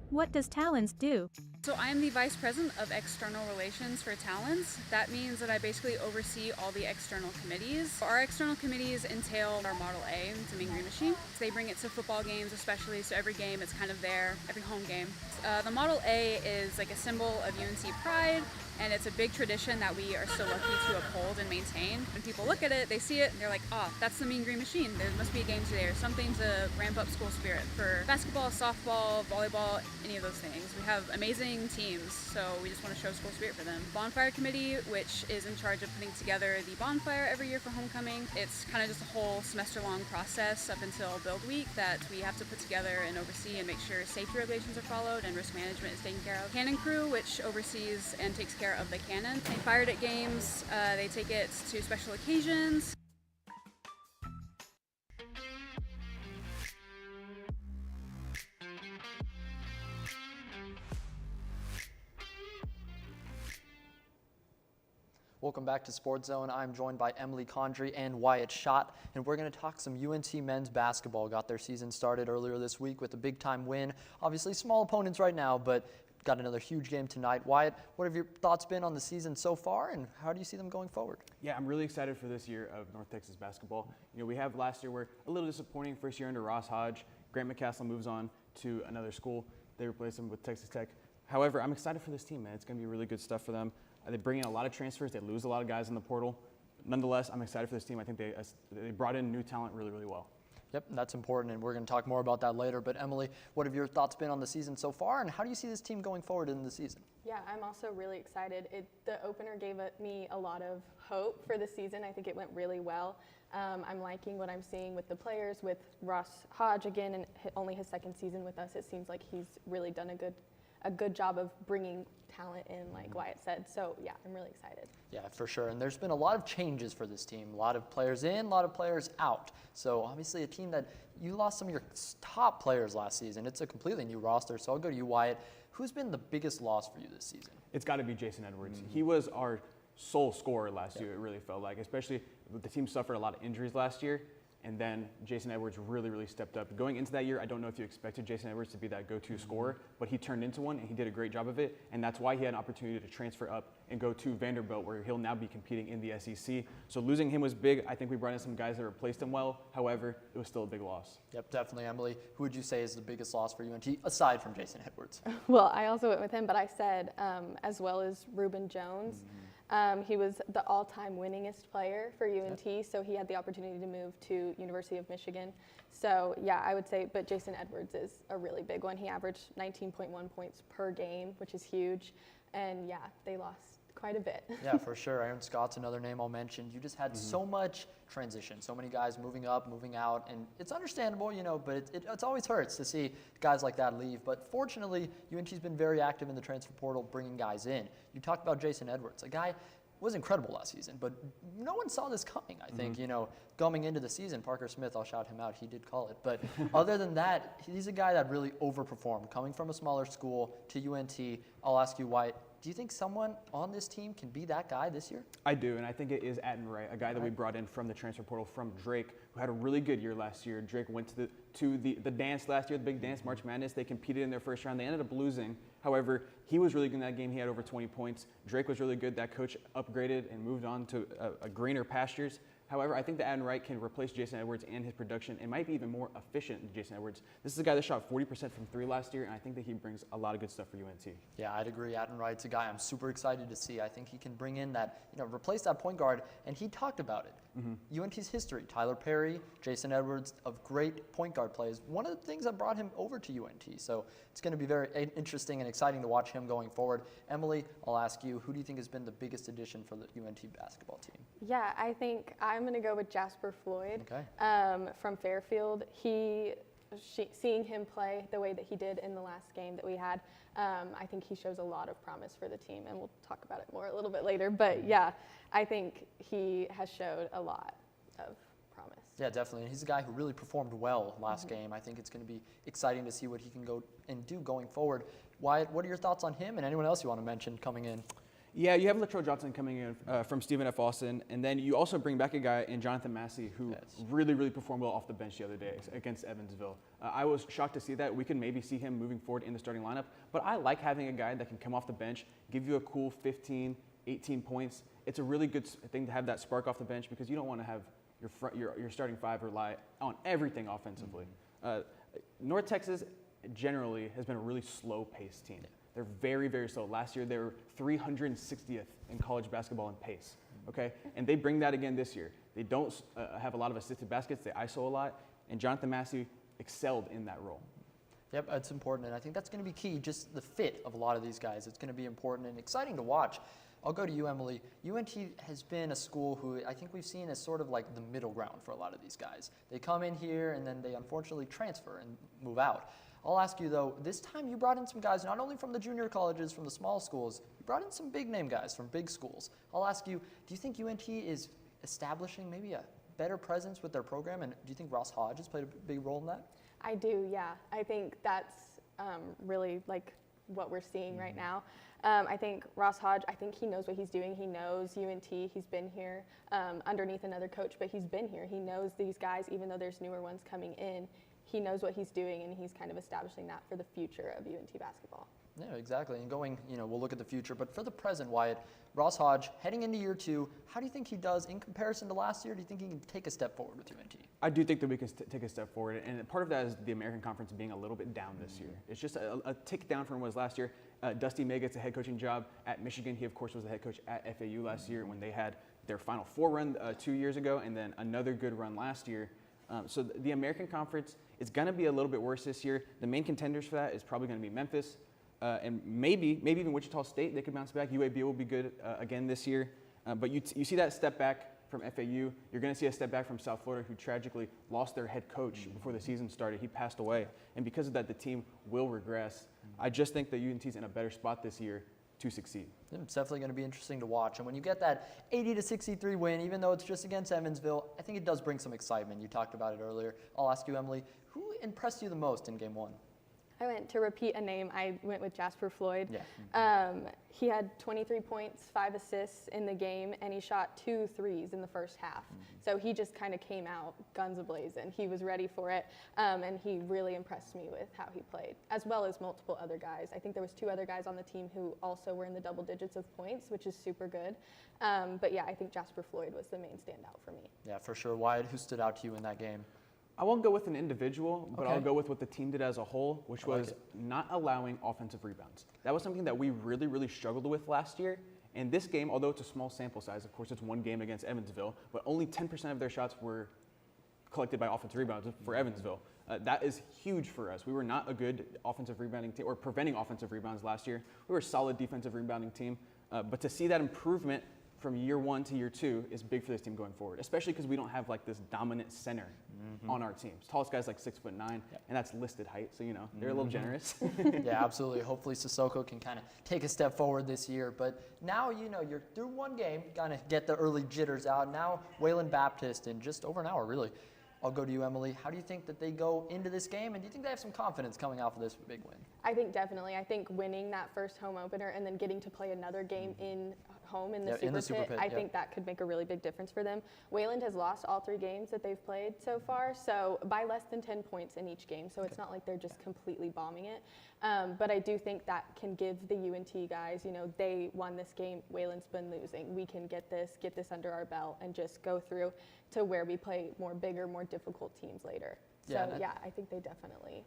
[SPEAKER 17] What does Talents do?
[SPEAKER 18] So I am the Vice President of External Relations for Talents. That means that I basically oversee all the external committees. Our external committees entail our Model A, it's a Mean Green Machine. So they bring it to football games especially, so every game it's kind of there, every home game. The Model A is like a symbol of UNC pride, and it's a big tradition that we are so lucky to uphold and maintain. When people look at it, they see it, and they're like, oh, that's the Mean Green Machine. There must be a game today or something to ramp up school spirit for basketball, softball, volleyball, any of those things. We have amazing teams, so we just want to show school spirit for them. Bonfire Committee, which is in charge of putting together the bonfire every year for homecoming. It's kind of just a whole semester-long process up until Build Week that we have to put together and oversee and make sure safety regulations are followed and risk management is taken care of. Cannon Crew, which oversees and takes care of the cannon. They fire it at games, they take it to special occasions.
[SPEAKER 1] Welcome back to SportsZone. I'm joined by Emily Condry and Wyatt Schott, and we're going to talk some UNT men's basketball. Got their season started earlier this week with a big-time win. Obviously, small opponents right now, but got another huge game tonight. Wyatt, what have your thoughts been on the season so far, and how do you see them going forward?
[SPEAKER 14] Yeah, I'm really excited for this year of North Texas basketball. You know, we have last year were a little disappointing. First year under Ross Hodge. Grant McCastle moves on to another school. They replace him with Texas Tech. However, I'm excited for this team, man. It's going to be really good stuff for them. They bring in a lot of transfers. They lose a lot of guys in the portal. Nonetheless, I'm excited for this team. I think they brought in new talent really, really well.
[SPEAKER 1] Yep, that's important, and we're going to talk more about that later. But Emily, what have your thoughts been on the season so far, and how do you see this team going forward in the season?
[SPEAKER 15] Yeah, I'm also really excited. The opener gave me a lot of hope for the season. I think it went really well. I'm liking what I'm seeing with the players, with Ross Hodge again, and only his second season with us. It seems like he's really done a good job of bringing talent in, like Wyatt said. So yeah, I'm really excited.
[SPEAKER 1] Yeah, for sure. And there's been a lot of changes for this team. A lot of players in, a lot of players out. So obviously a team that you lost some of your top players last season. It's a completely new roster. So I'll go to you, Wyatt. Who's been the biggest loss for you this season?
[SPEAKER 14] It's got to be Jason Edwards. He was our sole scorer last year, it really felt like, especially the team suffered a lot of injuries last year. And then Jason Edwards really, really stepped up. Going into that year, I don't know if you expected Jason Edwards to be that go-to scorer, but he turned into one, and he did a great job of it. And that's why he had an opportunity to transfer up and go to Vanderbilt, where he'll now be competing in the SEC. So losing him was big. I think we brought in some guys that replaced him well. However, it was still a big loss.
[SPEAKER 1] Yep, definitely, Emily. Who would you say is the biggest loss for UNT, aside from Jason Edwards?
[SPEAKER 15] Well, I also went with him, but I said as well as Reuben Jones. He was the all-time winningest player for UNT, so he had the opportunity to move to University of Michigan. So yeah, I would say, but Jason Edwards is a really big one. He averaged 19.1 points per game, which is huge. And yeah, they lost quite a bit.
[SPEAKER 1] Yeah, for sure. Aaron Scott's another name I'll mention. You just had so much transition, so many guys moving up, moving out, and it's understandable, you know, but it always hurts to see guys like that leave. But fortunately, UNT's been very active in the transfer portal, bringing guys in. You talked about Jason Edwards, a guy was incredible last season, but no one saw this coming, I think. You know, coming into the season, Parker Smith, I'll shout him out, he did call it. But other than that, he's a guy that really overperformed. Coming from a smaller school to UNT, I'll ask you, Wyatt, do you think someone on this team can be that guy this year?
[SPEAKER 14] I do, and I think it is Aden Wright, a guy that we brought in from the transfer portal from Drake, who had a really good year last year. Drake went to the dance last year, the big dance, March Madness. They competed in their first round. They ended up losing. However, he was really good in that game. He had over 20 points. Drake was really good. That coach upgraded and moved on to a greener pastures. However, I think that Aden Wright can replace Jason Edwards and his production and might be even more efficient than Jason Edwards. This is a guy that shot 40% from three last year, and I think that he brings a lot of good stuff for UNT.
[SPEAKER 1] Yeah, I'd agree. Aden Wright's a guy I'm super excited to see. I think he can bring in that, you know, replace that point guard, and he talked about it. UNT's history, Tyler Perry, Jason Edwards, of great point guard plays. One of the things that brought him over to UNT. So it's going to be very interesting and exciting to watch him going forward. Emily, I'll ask you, who do you think has been the biggest addition for the UNT basketball team?
[SPEAKER 15] Yeah, I think I'm going to go with Jasper Floyd from Fairfield. Seeing him play the way that he did in the last game that we had, I think he shows a lot of promise for the team, and we'll talk about it more a little bit later. But yeah, I think he has showed a lot of promise.
[SPEAKER 1] Yeah, definitely. And he's a guy who really performed well last game. I think it's going to be exciting to see what he can go and do going forward. Wyatt, what are your thoughts on him and anyone else you want to mention coming in?
[SPEAKER 14] Yeah, you have Latrell Johnson coming in from Stephen F. Austin, and then you also bring back a guy in Jonathan Massey who really, really performed well off the bench the other day against Evansville. I was shocked to see that. We could maybe see him moving forward in the starting lineup, but I like having a guy that can come off the bench, give you a cool 15, 18 points. It's a really good thing to have that spark off the bench because you don't want to have your starting five rely on everything offensively. North Texas generally has been a really slow-paced team. They're very, very slow. Last year, they were 360th in college basketball in pace, okay? And they bring that again this year. They don't have a lot of assisted baskets. They ISO a lot, and Jonathan Massey excelled in that role.
[SPEAKER 1] Yep, it's important, and I think that's going to be key, just the fit of a lot of these guys. It's going to be important and exciting to watch. I'll go to you, Emily. UNT has been a school who I think we've seen as sort of like the middle ground for a lot of these guys. They come in here, and then they unfortunately transfer and move out. I'll ask you, though, this time you brought in some guys not only from the junior colleges, from the small schools, you brought in some big-name guys from big schools. I'll ask you, do you think UNT is establishing maybe a better presence with their program, and do you think Ross Hodge has played a big role in that?
[SPEAKER 15] I do, yeah. I think that's really, like, what we're seeing right now. I think Ross Hodge, I think he knows what he's doing. He knows UNT. He's been here underneath another coach, but he's been here. He knows these guys, even though there's newer ones coming in. He knows what he's doing, and he's kind of establishing that for the future of UNT basketball.
[SPEAKER 1] Yeah, exactly. And going, we'll look at the future, but for the present, Wyatt, Ross Hodge, heading into year 2, how do you think he does in comparison to last year? Do you think he can take a step forward with UNT?
[SPEAKER 14] I do think that we can take a step forward, and part of that is the American Conference being a little bit down this year. It's just a tick down from what was last year. Dusty May gets a head coaching job at Michigan. He, of course, was the head coach at FAU last year when they had their Final Four run 2 years ago, and then another good run last year. So the American Conference is going to be a little bit worse this year. The main contenders for that is probably going to be Memphis, and maybe even Wichita State. They could bounce back. UAB will be good again this year. But you see that step back from FAU. You're going to see a step back from South Florida, who tragically lost their head coach before the season started. He passed away. And because of that, the team will regress. I just think that UNT's in a better spot this year to succeed.
[SPEAKER 1] It's definitely going to be interesting to watch. And when you get that 80-63 win, even though it's just against Evansville, I think it does bring some excitement. You talked about it earlier. I'll ask you, Emily, who impressed you the most in Game 1?
[SPEAKER 15] I went to repeat a name. I went with Jasper Floyd.
[SPEAKER 1] Yeah.
[SPEAKER 15] He had 23 points, 5 assists in the game, and he shot 2 threes in the first half. So he just kind of came out guns a-blazing. He was ready for it, and he really impressed me with how he played, as well as multiple other guys. I think there was 2 other guys on the team who also were in the double digits of points, which is super good. But yeah, I think Jasper Floyd was the main standout for me.
[SPEAKER 1] Yeah, for sure. Wyatt, who stood out to you in that game?
[SPEAKER 14] I won't go with an individual, but
[SPEAKER 1] Okay.
[SPEAKER 14] I'll go with what the team did as a whole, which was not allowing offensive rebounds. That was something that we really struggled with last year. And this game, although it's a small sample size, of course it's one game against Evansville, but only 10% of their shots were collected by offensive rebounds for Evansville. That is huge for us. We were not a good offensive rebounding team, or preventing offensive rebounds last year. We were a solid defensive rebounding team. But to see that improvement from year 1 to year 2 is big for this team going forward, especially because we don't have like this dominant center on our teams. Tallest guy's like 6'9", and that's listed height, so they're a little generous.
[SPEAKER 1] Yeah, absolutely. Hopefully Sissoko can kind of take a step forward this year. But now you're through one game, kind of get the early jitters out. Now Wayland Baptist in just over an hour, really. I'll go to you, Emily. How do you think that they go into this game, and do you think they have some confidence coming off of this big win?
[SPEAKER 15] I think definitely. I think winning that first home opener and then getting to play another game in home in the Super Pit, I think that could make a really big difference for them. Wayland has lost all 3 games that they've played so far, so by less than 10 points in each game. So it's not like they're just completely bombing it. But I do think that can give the UNT guys, they won this game, Wayland's been losing. We can get this under our belt and just go through to where we play more bigger, more difficult teams later. So yeah, I think that definitely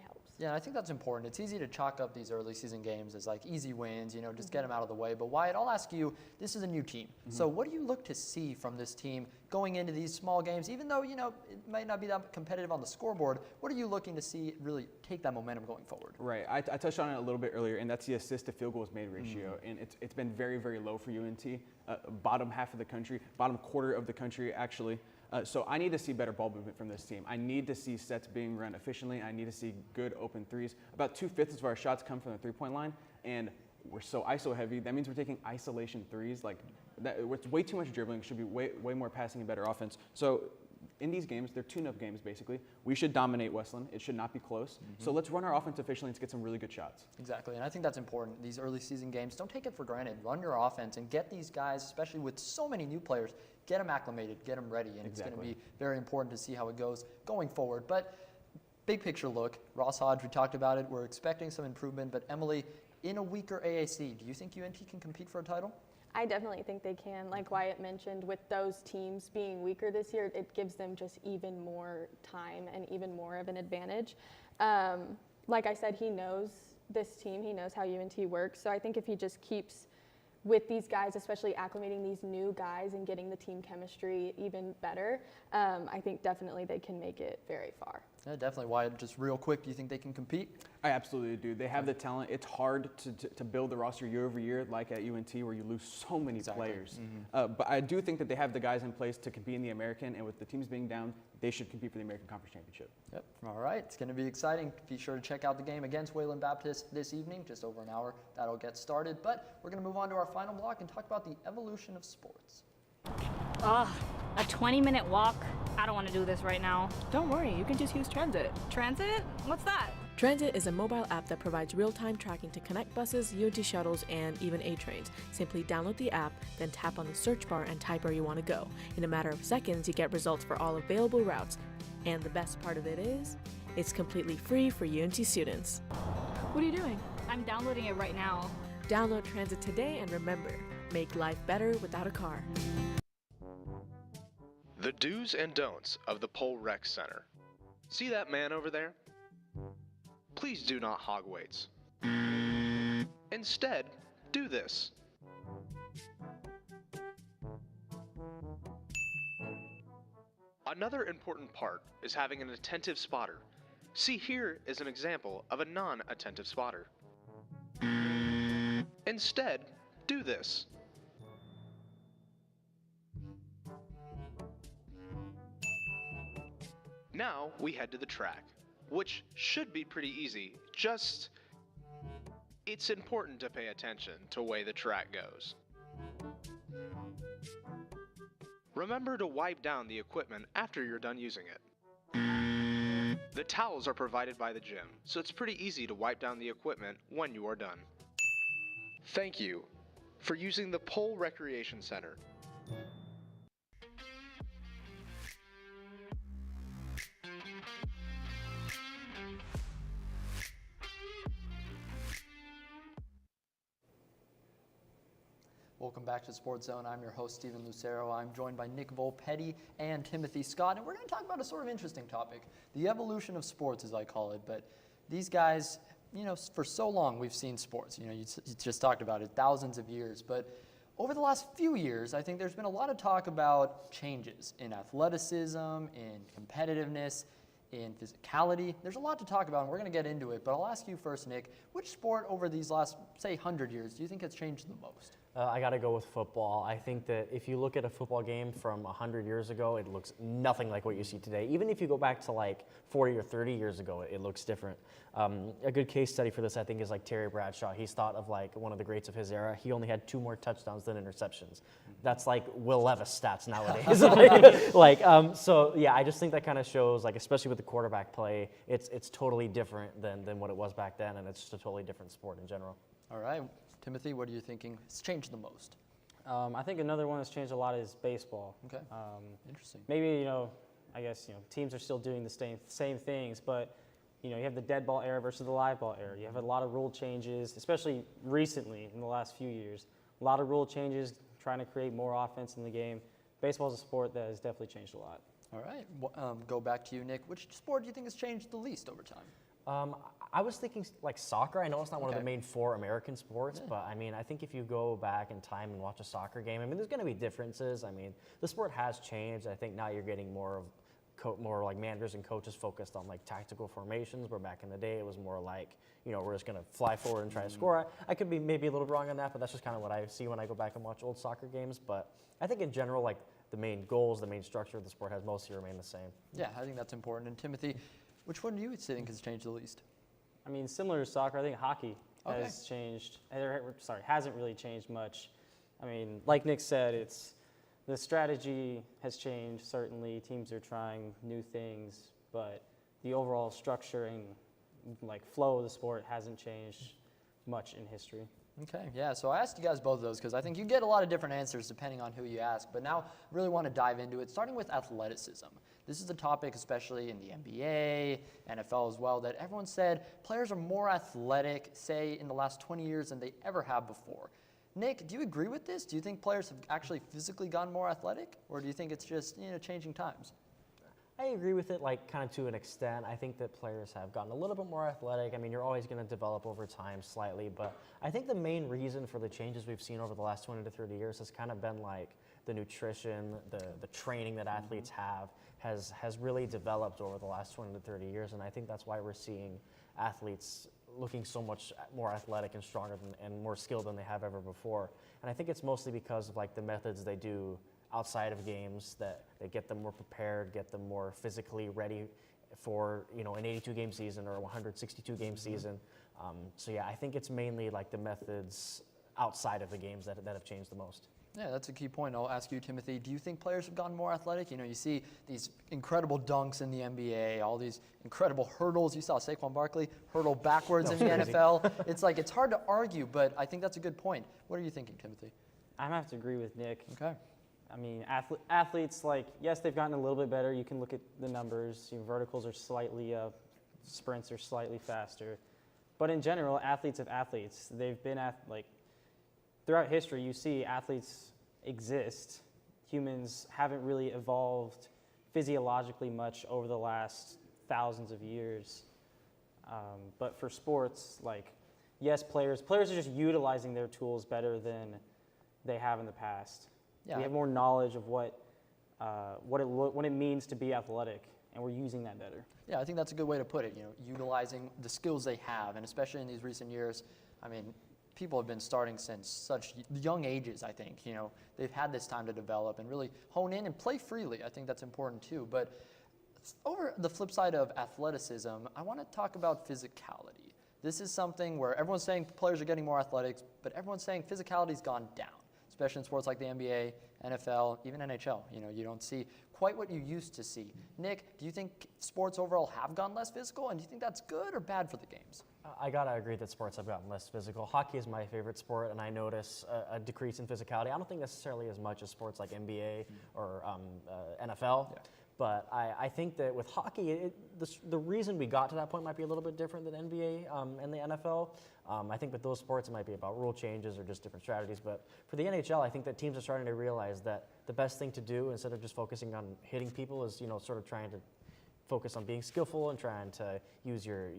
[SPEAKER 15] helps.
[SPEAKER 1] Yeah, and I think that's important. It's easy to chalk up these early season games as like easy wins, just get them out of the way. But Wyatt, I'll ask you, this is a new team. So what do you look to see from this team going into these small games? Even though, it might not be that competitive on the scoreboard, what are you looking to see really take that momentum going forward?
[SPEAKER 14] Right. I touched on it a little bit earlier, and that's the assist to field goals made ratio. And it's been very low for UNT. Bottom half of the country, bottom quarter of the country, actually. So I need to see better ball movement from this team. I need to see sets being run efficiently. I need to see good open threes. About 2/5 of our shots come from the three-point line, and we're so ISO heavy. That means we're taking isolation threes. Like that, it's way too much dribbling. Should be way more passing and better offense. So in these games, they're tune-up games basically. We should dominate Westland. It should not be close. So let's run our offense efficiently and get some really good shots.
[SPEAKER 1] Exactly, and I think that's important. These early season games, don't take it for granted. Run your offense and get these guys, especially with so many new players, get them acclimated, get them ready, and it's going to be very important to see how it goes going forward. But big picture look, Ross Hodge, we talked about it. We're expecting some improvement, but Emily, in a weaker AAC, do you think UNT can compete for a title?
[SPEAKER 15] I definitely think they can. Like Wyatt mentioned, with those teams being weaker this year, it gives them just even more time and even more of an advantage. Like I said, he knows this team. He knows how UNT works. So I think if he just keeps with these guys, especially acclimating these new guys and getting the team chemistry even better, I think definitely they can make it very far.
[SPEAKER 1] Yeah, definitely. Wyatt, just real quick, do you think they can compete?
[SPEAKER 14] I absolutely do. They have the talent. It's hard to build the roster year over year, like at UNT, where you lose so many players. But I do think that they have the guys in place to compete in the American, and with the teams being down, they should compete for the American Conference Championship.
[SPEAKER 1] Yep. All right. It's going to be exciting. Be sure to check out the game against Wayland Baptist this evening, just over an hour. That'll get started. But we're going to move on to our final block and talk about the evolution of sports.
[SPEAKER 17] Ugh, a 20-minute walk. I don't want to do this right now.
[SPEAKER 11] Don't worry, you can just use transit.
[SPEAKER 17] Transit? What's that?
[SPEAKER 19] Transit is a mobile app that provides real-time tracking to connect buses, UNT shuttles, and even A trains. Simply download the app, then tap on the search bar and type where you want to go. In a matter of seconds, you get results for all available routes. And the best part of it is, it's completely free for UNT students.
[SPEAKER 11] What are you doing?
[SPEAKER 20] I'm downloading it right now.
[SPEAKER 19] Download Transit today and remember, make life better without a car.
[SPEAKER 5] The do's and don'ts of the Pole Rec Center. See that man over there? Please do not hog weights. Instead, do this. Another important part is having an attentive spotter. See, here is an example of a non-attentive spotter. Instead, do this. Now we head to the track, which should be pretty easy, just it's important to pay attention to the way the track goes. Remember to wipe down the equipment after you're done using it. The towels are provided by the gym, so it's pretty easy to wipe down the equipment when you are done. Thank you for using the Pole Recreation Center.
[SPEAKER 1] Welcome back to SportsZone. I'm your host, Steven Lucero. I'm joined by Nick Volpetti and Timothy Scott, and we're going to talk about a sort of interesting topic, the evolution of sports, as I call it. But these guys, you know, for so long we've seen sports. You know, you just talked about it, thousands of years. But over the last few years, I think there's been a lot of talk about changes in athleticism, in competitiveness, in physicality. There's a lot to talk about, and we're going to get into it. But I'll ask you first, Nick, which sport over these last, say, 100 years do you think has changed the most?
[SPEAKER 2] I got to go with football. I think that if you look at a football game from 100 years ago, it looks nothing like what you see today. Even if you go back to like 40 or 30 years ago, it looks different. A good case study for this, I think, is like Terry Bradshaw. He's thought of like one of the greats of his era. He only had 2 more touchdowns than interceptions. That's like Will Levis stats nowadays. So yeah, I just think that kind of shows, like, especially with the quarterback play, it's totally different than what it was back then, and it's just a totally different sport in general.
[SPEAKER 1] All right. Timothy, what are you thinking has changed the most?
[SPEAKER 21] I think another one that's changed a lot is baseball.
[SPEAKER 1] Okay. Interesting.
[SPEAKER 21] Maybe, I guess, teams are still doing the same things, but, you have the dead ball era versus the live ball era. You have a lot of rule changes, especially recently in the last few years. A lot of rule changes, trying to create more offense in the game. Baseball is a sport that has definitely changed a lot.
[SPEAKER 1] All right. Go back to you, Nick. Which sport do you think has changed the least over time?
[SPEAKER 2] I was thinking like soccer. I know it's not one of the main 4 American sports, but I mean, I think if you go back in time and watch a soccer game, I mean, there's going to be differences. I mean, the sport has changed. I think now you're getting more like managers and coaches focused on like tactical formations, where back in the day it was more like, we're just going to fly forward and try to score. I could be maybe a little wrong on that, but that's just kind of what I see when I go back and watch old soccer games. But I think in general, like the main goals, the main structure of the sport has mostly remained the same.
[SPEAKER 1] Yeah, I think that's important. And Timothy, which one do you think has changed the least?
[SPEAKER 21] I mean, similar to soccer, I think hockey has changed. Hasn't really changed much. I mean, like Nick said, the strategy has changed, certainly. Teams are trying new things, but the overall structure and flow of the sport hasn't changed much in history.
[SPEAKER 1] Okay, yeah, so I asked you guys both of those because I think you get a lot of different answers depending on who you ask, but now I really want to dive into it, starting with athleticism. This is a topic, especially in the NBA, NFL as well, that everyone said players are more athletic, say, in the last 20 years than they ever have before. Nick, do you agree with this? Do you think players have actually physically gotten more athletic, or do you think it's just, changing times?
[SPEAKER 2] I agree with it, kind of to an extent. I think that players have gotten a little bit more athletic. I mean, you're always going to develop over time slightly, but I think the main reason for the changes we've seen over the last 20 to 30 years has kind of been the nutrition, the training that athletes have has really developed over the last 20 to 30 years, and I think that's why we're seeing athletes looking so much more athletic and stronger and more skilled than they have ever before. And I think it's mostly because of the methods they do outside of games that get them more prepared, get them more physically ready for an 82-game season or a 162-game season. So yeah, I think it's mainly the methods outside of the games that have changed the most.
[SPEAKER 1] Yeah, that's a key point. I'll ask you, Timothy, do you think players have gotten more athletic? You know, you see these incredible dunks in the NBA, all these incredible hurdles. You saw Saquon Barkley hurdle backwards in the NFL. It's like, it's hard to argue, but I think that's a good point. What are you thinking, Timothy?
[SPEAKER 21] I have to agree with Nick.
[SPEAKER 1] Okay.
[SPEAKER 21] I mean, athletes, like, yes, they've gotten a little bit better. You can look at the numbers. You know, verticals are slightly up, sprints are slightly faster. But in general, athletes of athletes, they've been throughout history, you see athletes exist. Humans haven't really evolved physiologically much over the last thousands of years. But for sports, like, yes, players are just utilizing their tools better than they have in the past.
[SPEAKER 1] Yeah.
[SPEAKER 21] We have more knowledge of what it means to be athletic, and we're using that better.
[SPEAKER 1] Yeah, I think that's a good way to put it, you know, utilizing the skills they have, and especially in these recent years, I mean, people have been starting since such young ages, I think, you know, they've had this time to develop and really hone in and play freely. I think that's important too, but over the flip side of athleticism, I want to talk about physicality. This is something where everyone's saying players are getting more athletic, but everyone's saying physicality's gone down, especially in sports like the NBA, NFL, even NHL. You know, you don't see quite what you used to see. Nick, do you think sports overall have gone less physical, and do you think that's good or bad for the games?
[SPEAKER 2] I gotta agree that sports have gotten less physical. Hockey is my favorite sport, and I notice a decrease in physicality. I don't think necessarily as much as sports like NBA or NFL, but I think that with hockey, the reason we got to that point might be a little bit different than NBA and the NFL. I think with those sports, it might be about rule changes or just different strategies. But for the NHL, I think that teams are starting to realize that the best thing to do, instead of just focusing on hitting people, is, you know, sort of trying to focus on being skillful and trying to use your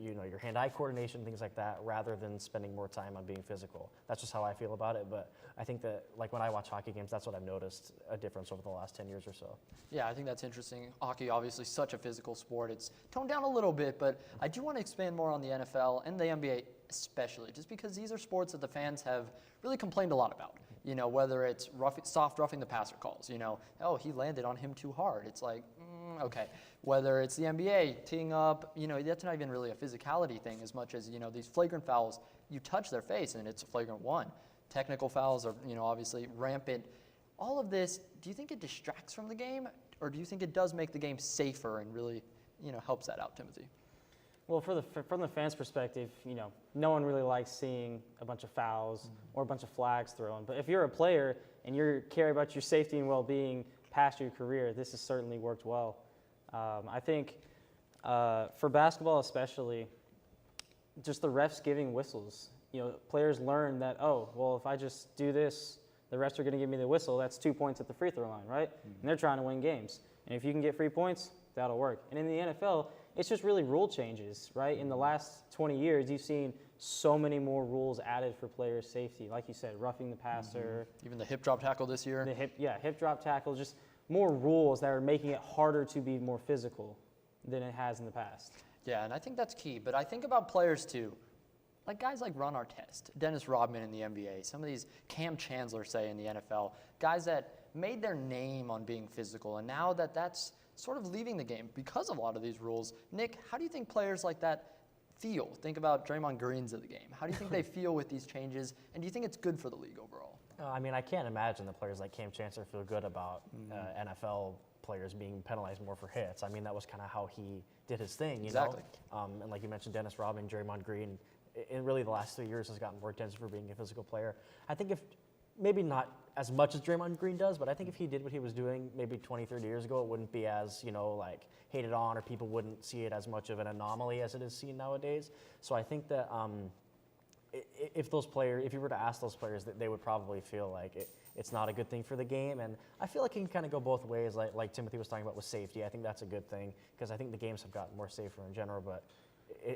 [SPEAKER 2] hand-eye coordination, things like that, rather than spending more time on being physical. That's just how I feel about it, but I think that, like, when I watch hockey games, that's what I've noticed a difference over the last 10 years or so.
[SPEAKER 1] Yeah, I think that's interesting. Hockey, obviously, such a physical sport. It's toned down a little bit, but I do want to expand more on the NFL and the NBA especially, just because these are sports that the fans have really complained a lot about. You know, whether it's soft roughing the passer calls, you know, oh, he landed on him too hard. It's like, okay. Whether it's the NBA teeing up, you know, that's not even really a physicality thing as much as, you know, these flagrant fouls, you touch their face and it's a flagrant one. Technical fouls are, you know, obviously rampant. All of this, do you think it distracts from the game, or do you think it does make the game safer and really, you know, helps that out, Timothy?
[SPEAKER 21] Well, from the fans' perspective, you know, no one really likes seeing a bunch of fouls or a bunch of flags thrown. But if you're a player and you care about your safety and well-being past your career, this has certainly worked well. I think for basketball especially, just the refs giving whistles. You know, players learn that, oh, well, if I just do this, the refs are going to give me the whistle. That's 2 points at the free throw line, right? And they're trying to win games. And if you can get free points, that'll work. And in the NFL, it's just really rule changes, right? In the last 20 years, you've seen so many more rules added for player safety. Like you said, roughing the passer.
[SPEAKER 1] Even the hip drop tackle this year.
[SPEAKER 21] Hip drop tackle, just more rules that are making it harder to be more physical than it has in the past.
[SPEAKER 1] Yeah, and I think that's key. But I think about players too, like guys like Ron Artest, Dennis Rodman in the NBA, some of these Cam Chandler, say, in the NFL, guys that made their name on being physical, and now that's sort of leaving the game because of a lot of these rules. Nick, how do you think players like that feel? Think about Draymond Green's of the game. How do you think they feel with these changes, and do you think it's good for the league overall?
[SPEAKER 2] I mean, I can't imagine that players like Cam Chancellor feel good about NFL players being penalized more for hits. I mean, that was kind of how he did his thing, you know? And like you mentioned, Dennis Rodman, Draymond Green, in really the last 3 years has gotten more attention for being a physical player. I think if, maybe not as much as Draymond Green does, but I think if he did what he was doing maybe 20, 30 years ago, it wouldn't be as, you know, like hated on, or people wouldn't see it as much of an anomaly as it is seen nowadays. So I think that if you were to ask those players, that they would probably feel like it's not a good thing for the game. And I feel like it can kind of go both ways, like Timothy was talking about with safety. I think that's a good thing, because I think the games have gotten more safer in general, but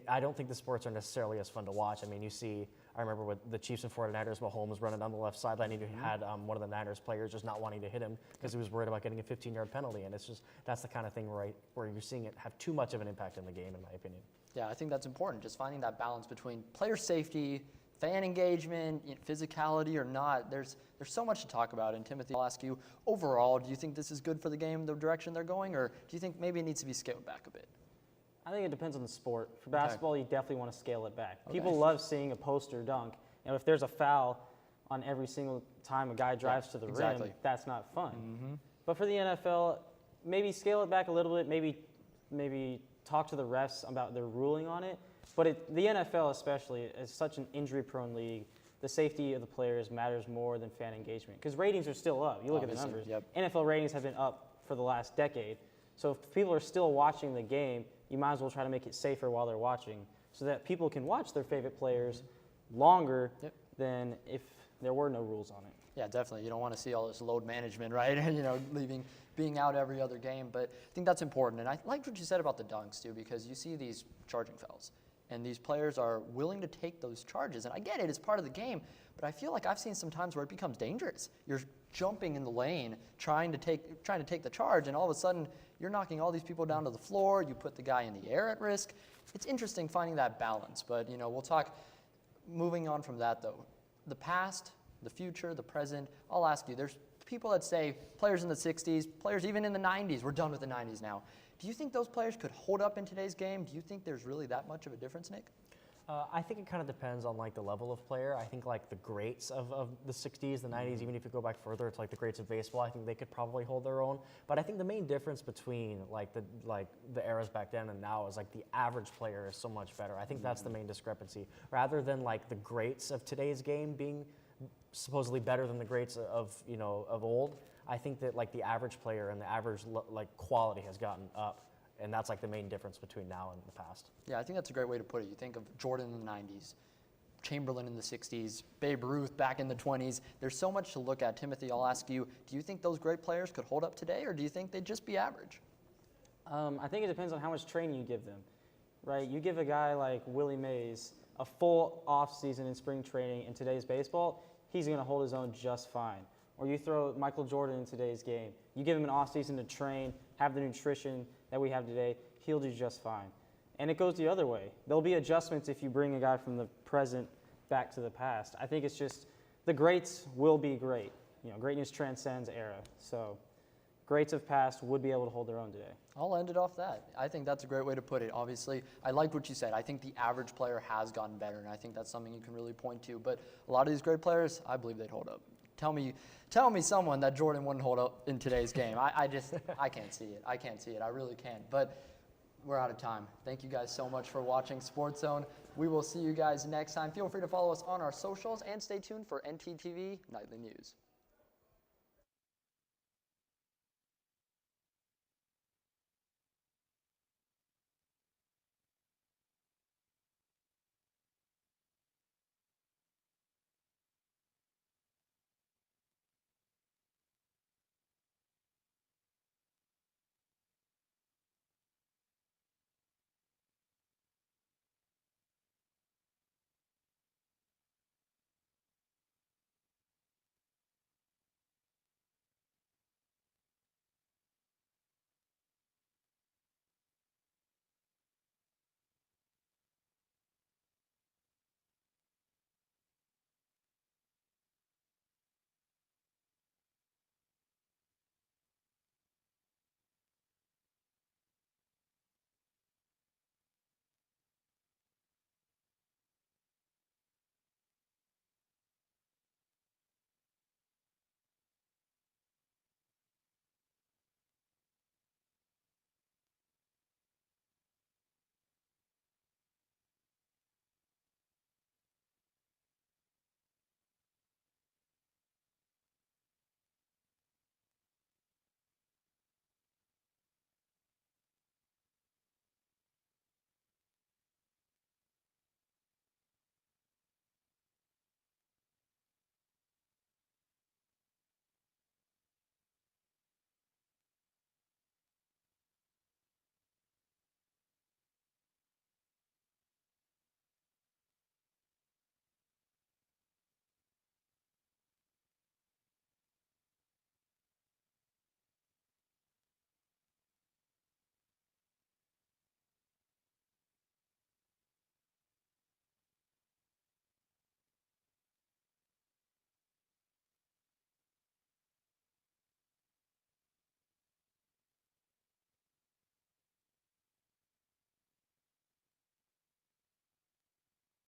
[SPEAKER 2] I don't think the sports are necessarily as fun to watch. I mean, I remember with the Chiefs and 49ers, Mahomes running down the left sideline, and you had one of the Niners players just not wanting to hit him because he was worried about getting a 15-yard penalty. And that's the kind of thing where you're seeing it have too much of an impact in the game, in my opinion.
[SPEAKER 1] Yeah, I think that's important, just finding that balance between player safety, fan engagement, physicality or not. There's so much to talk about. And Timothy, I'll ask you, overall, do you think this is good for the game, the direction they're going, or do you think maybe it needs to be scaled back a bit?
[SPEAKER 21] I think it depends on the sport. For basketball, you definitely want to scale it back. People love seeing a poster dunk. And if there's a foul on every single time a guy drives to the
[SPEAKER 1] exactly.
[SPEAKER 21] rim, that's not fun. But for the NFL, maybe scale it back a little bit, maybe talk to the refs about their ruling on it. But the NFL especially is such an injury-prone league. The safety of the players matters more than fan engagement because ratings are still up. You look
[SPEAKER 1] Obviously,
[SPEAKER 21] at the numbers. NFL ratings have been up for the last decade. So if people are still watching the game, you might as well try to make it safer while they're watching so that people can watch their favorite players longer than if there were no rules on it.
[SPEAKER 1] Yeah, definitely. You don't want to see all this load management, right? Being out every other game. But I think that's important. And I liked what you said about the dunks, too, because you see these charging fouls. And these players are willing to take those charges. And I get it, it's part of the game. But I feel like I've seen some times where it becomes dangerous. You're jumping in the lane, trying to take the charge, and all of a sudden you're knocking all these people down to the floor. You put the guy in the air at risk. It's interesting finding that balance. But we'll talk. Moving on from that, though, the past, the future, the present. I'll ask you. There's people that say players in the 60s, players even in the 90s. We're done with the 90s now. Do you think those players could hold up in today's game? Do you think there's really that much of a difference, Nick?
[SPEAKER 2] I think it kind of depends on like the level of player. I think like the greats of the 60s, the 90s, even if you go back further, it's like the greats of baseball. I think they could probably hold their own. But I think the main difference between the eras back then and now is like the average player is so much better. I think that's the main discrepancy. Rather than like the greats of today's game being supposedly better than the greats of old, I think that like the average player and the average quality has gotten up. And that's like the main difference between now and the past.
[SPEAKER 1] Yeah, I think that's a great way to put it. You think of Jordan in the 90s, Chamberlain in the 60s, Babe Ruth back in the 20s. There's so much to look at. Timothy, I'll ask you, do you think those great players could hold up today, or do you think they'd just be average?
[SPEAKER 21] I think it depends on how much training you give them, right? You give a guy like Willie Mays a full off season in spring training in today's baseball, he's going to hold his own just fine. Or you throw Michael Jordan in today's game. You give him an off season to train, have the nutrition that we have today, he'll do just fine. And it goes the other way. There'll be adjustments if you bring a guy from the present back to the past. I think it's just the greats will be great. Greatness transcends era. So greats of past would be able to hold their own today.
[SPEAKER 1] I'll end it off that. I think that's a great way to put it. Obviously, I like what you said. I think the average player has gotten better, and I think that's something you can really point to. But a lot of these great players, I believe they'd hold up. Tell me someone that Jordan wouldn't hold up in today's game. I can't see it. I can't see it. I really can't. But we're out of time. Thank you guys so much for watching SportsZone. We will see you guys next time. Feel free to follow us on our socials and stay tuned for NTTV Nightly News.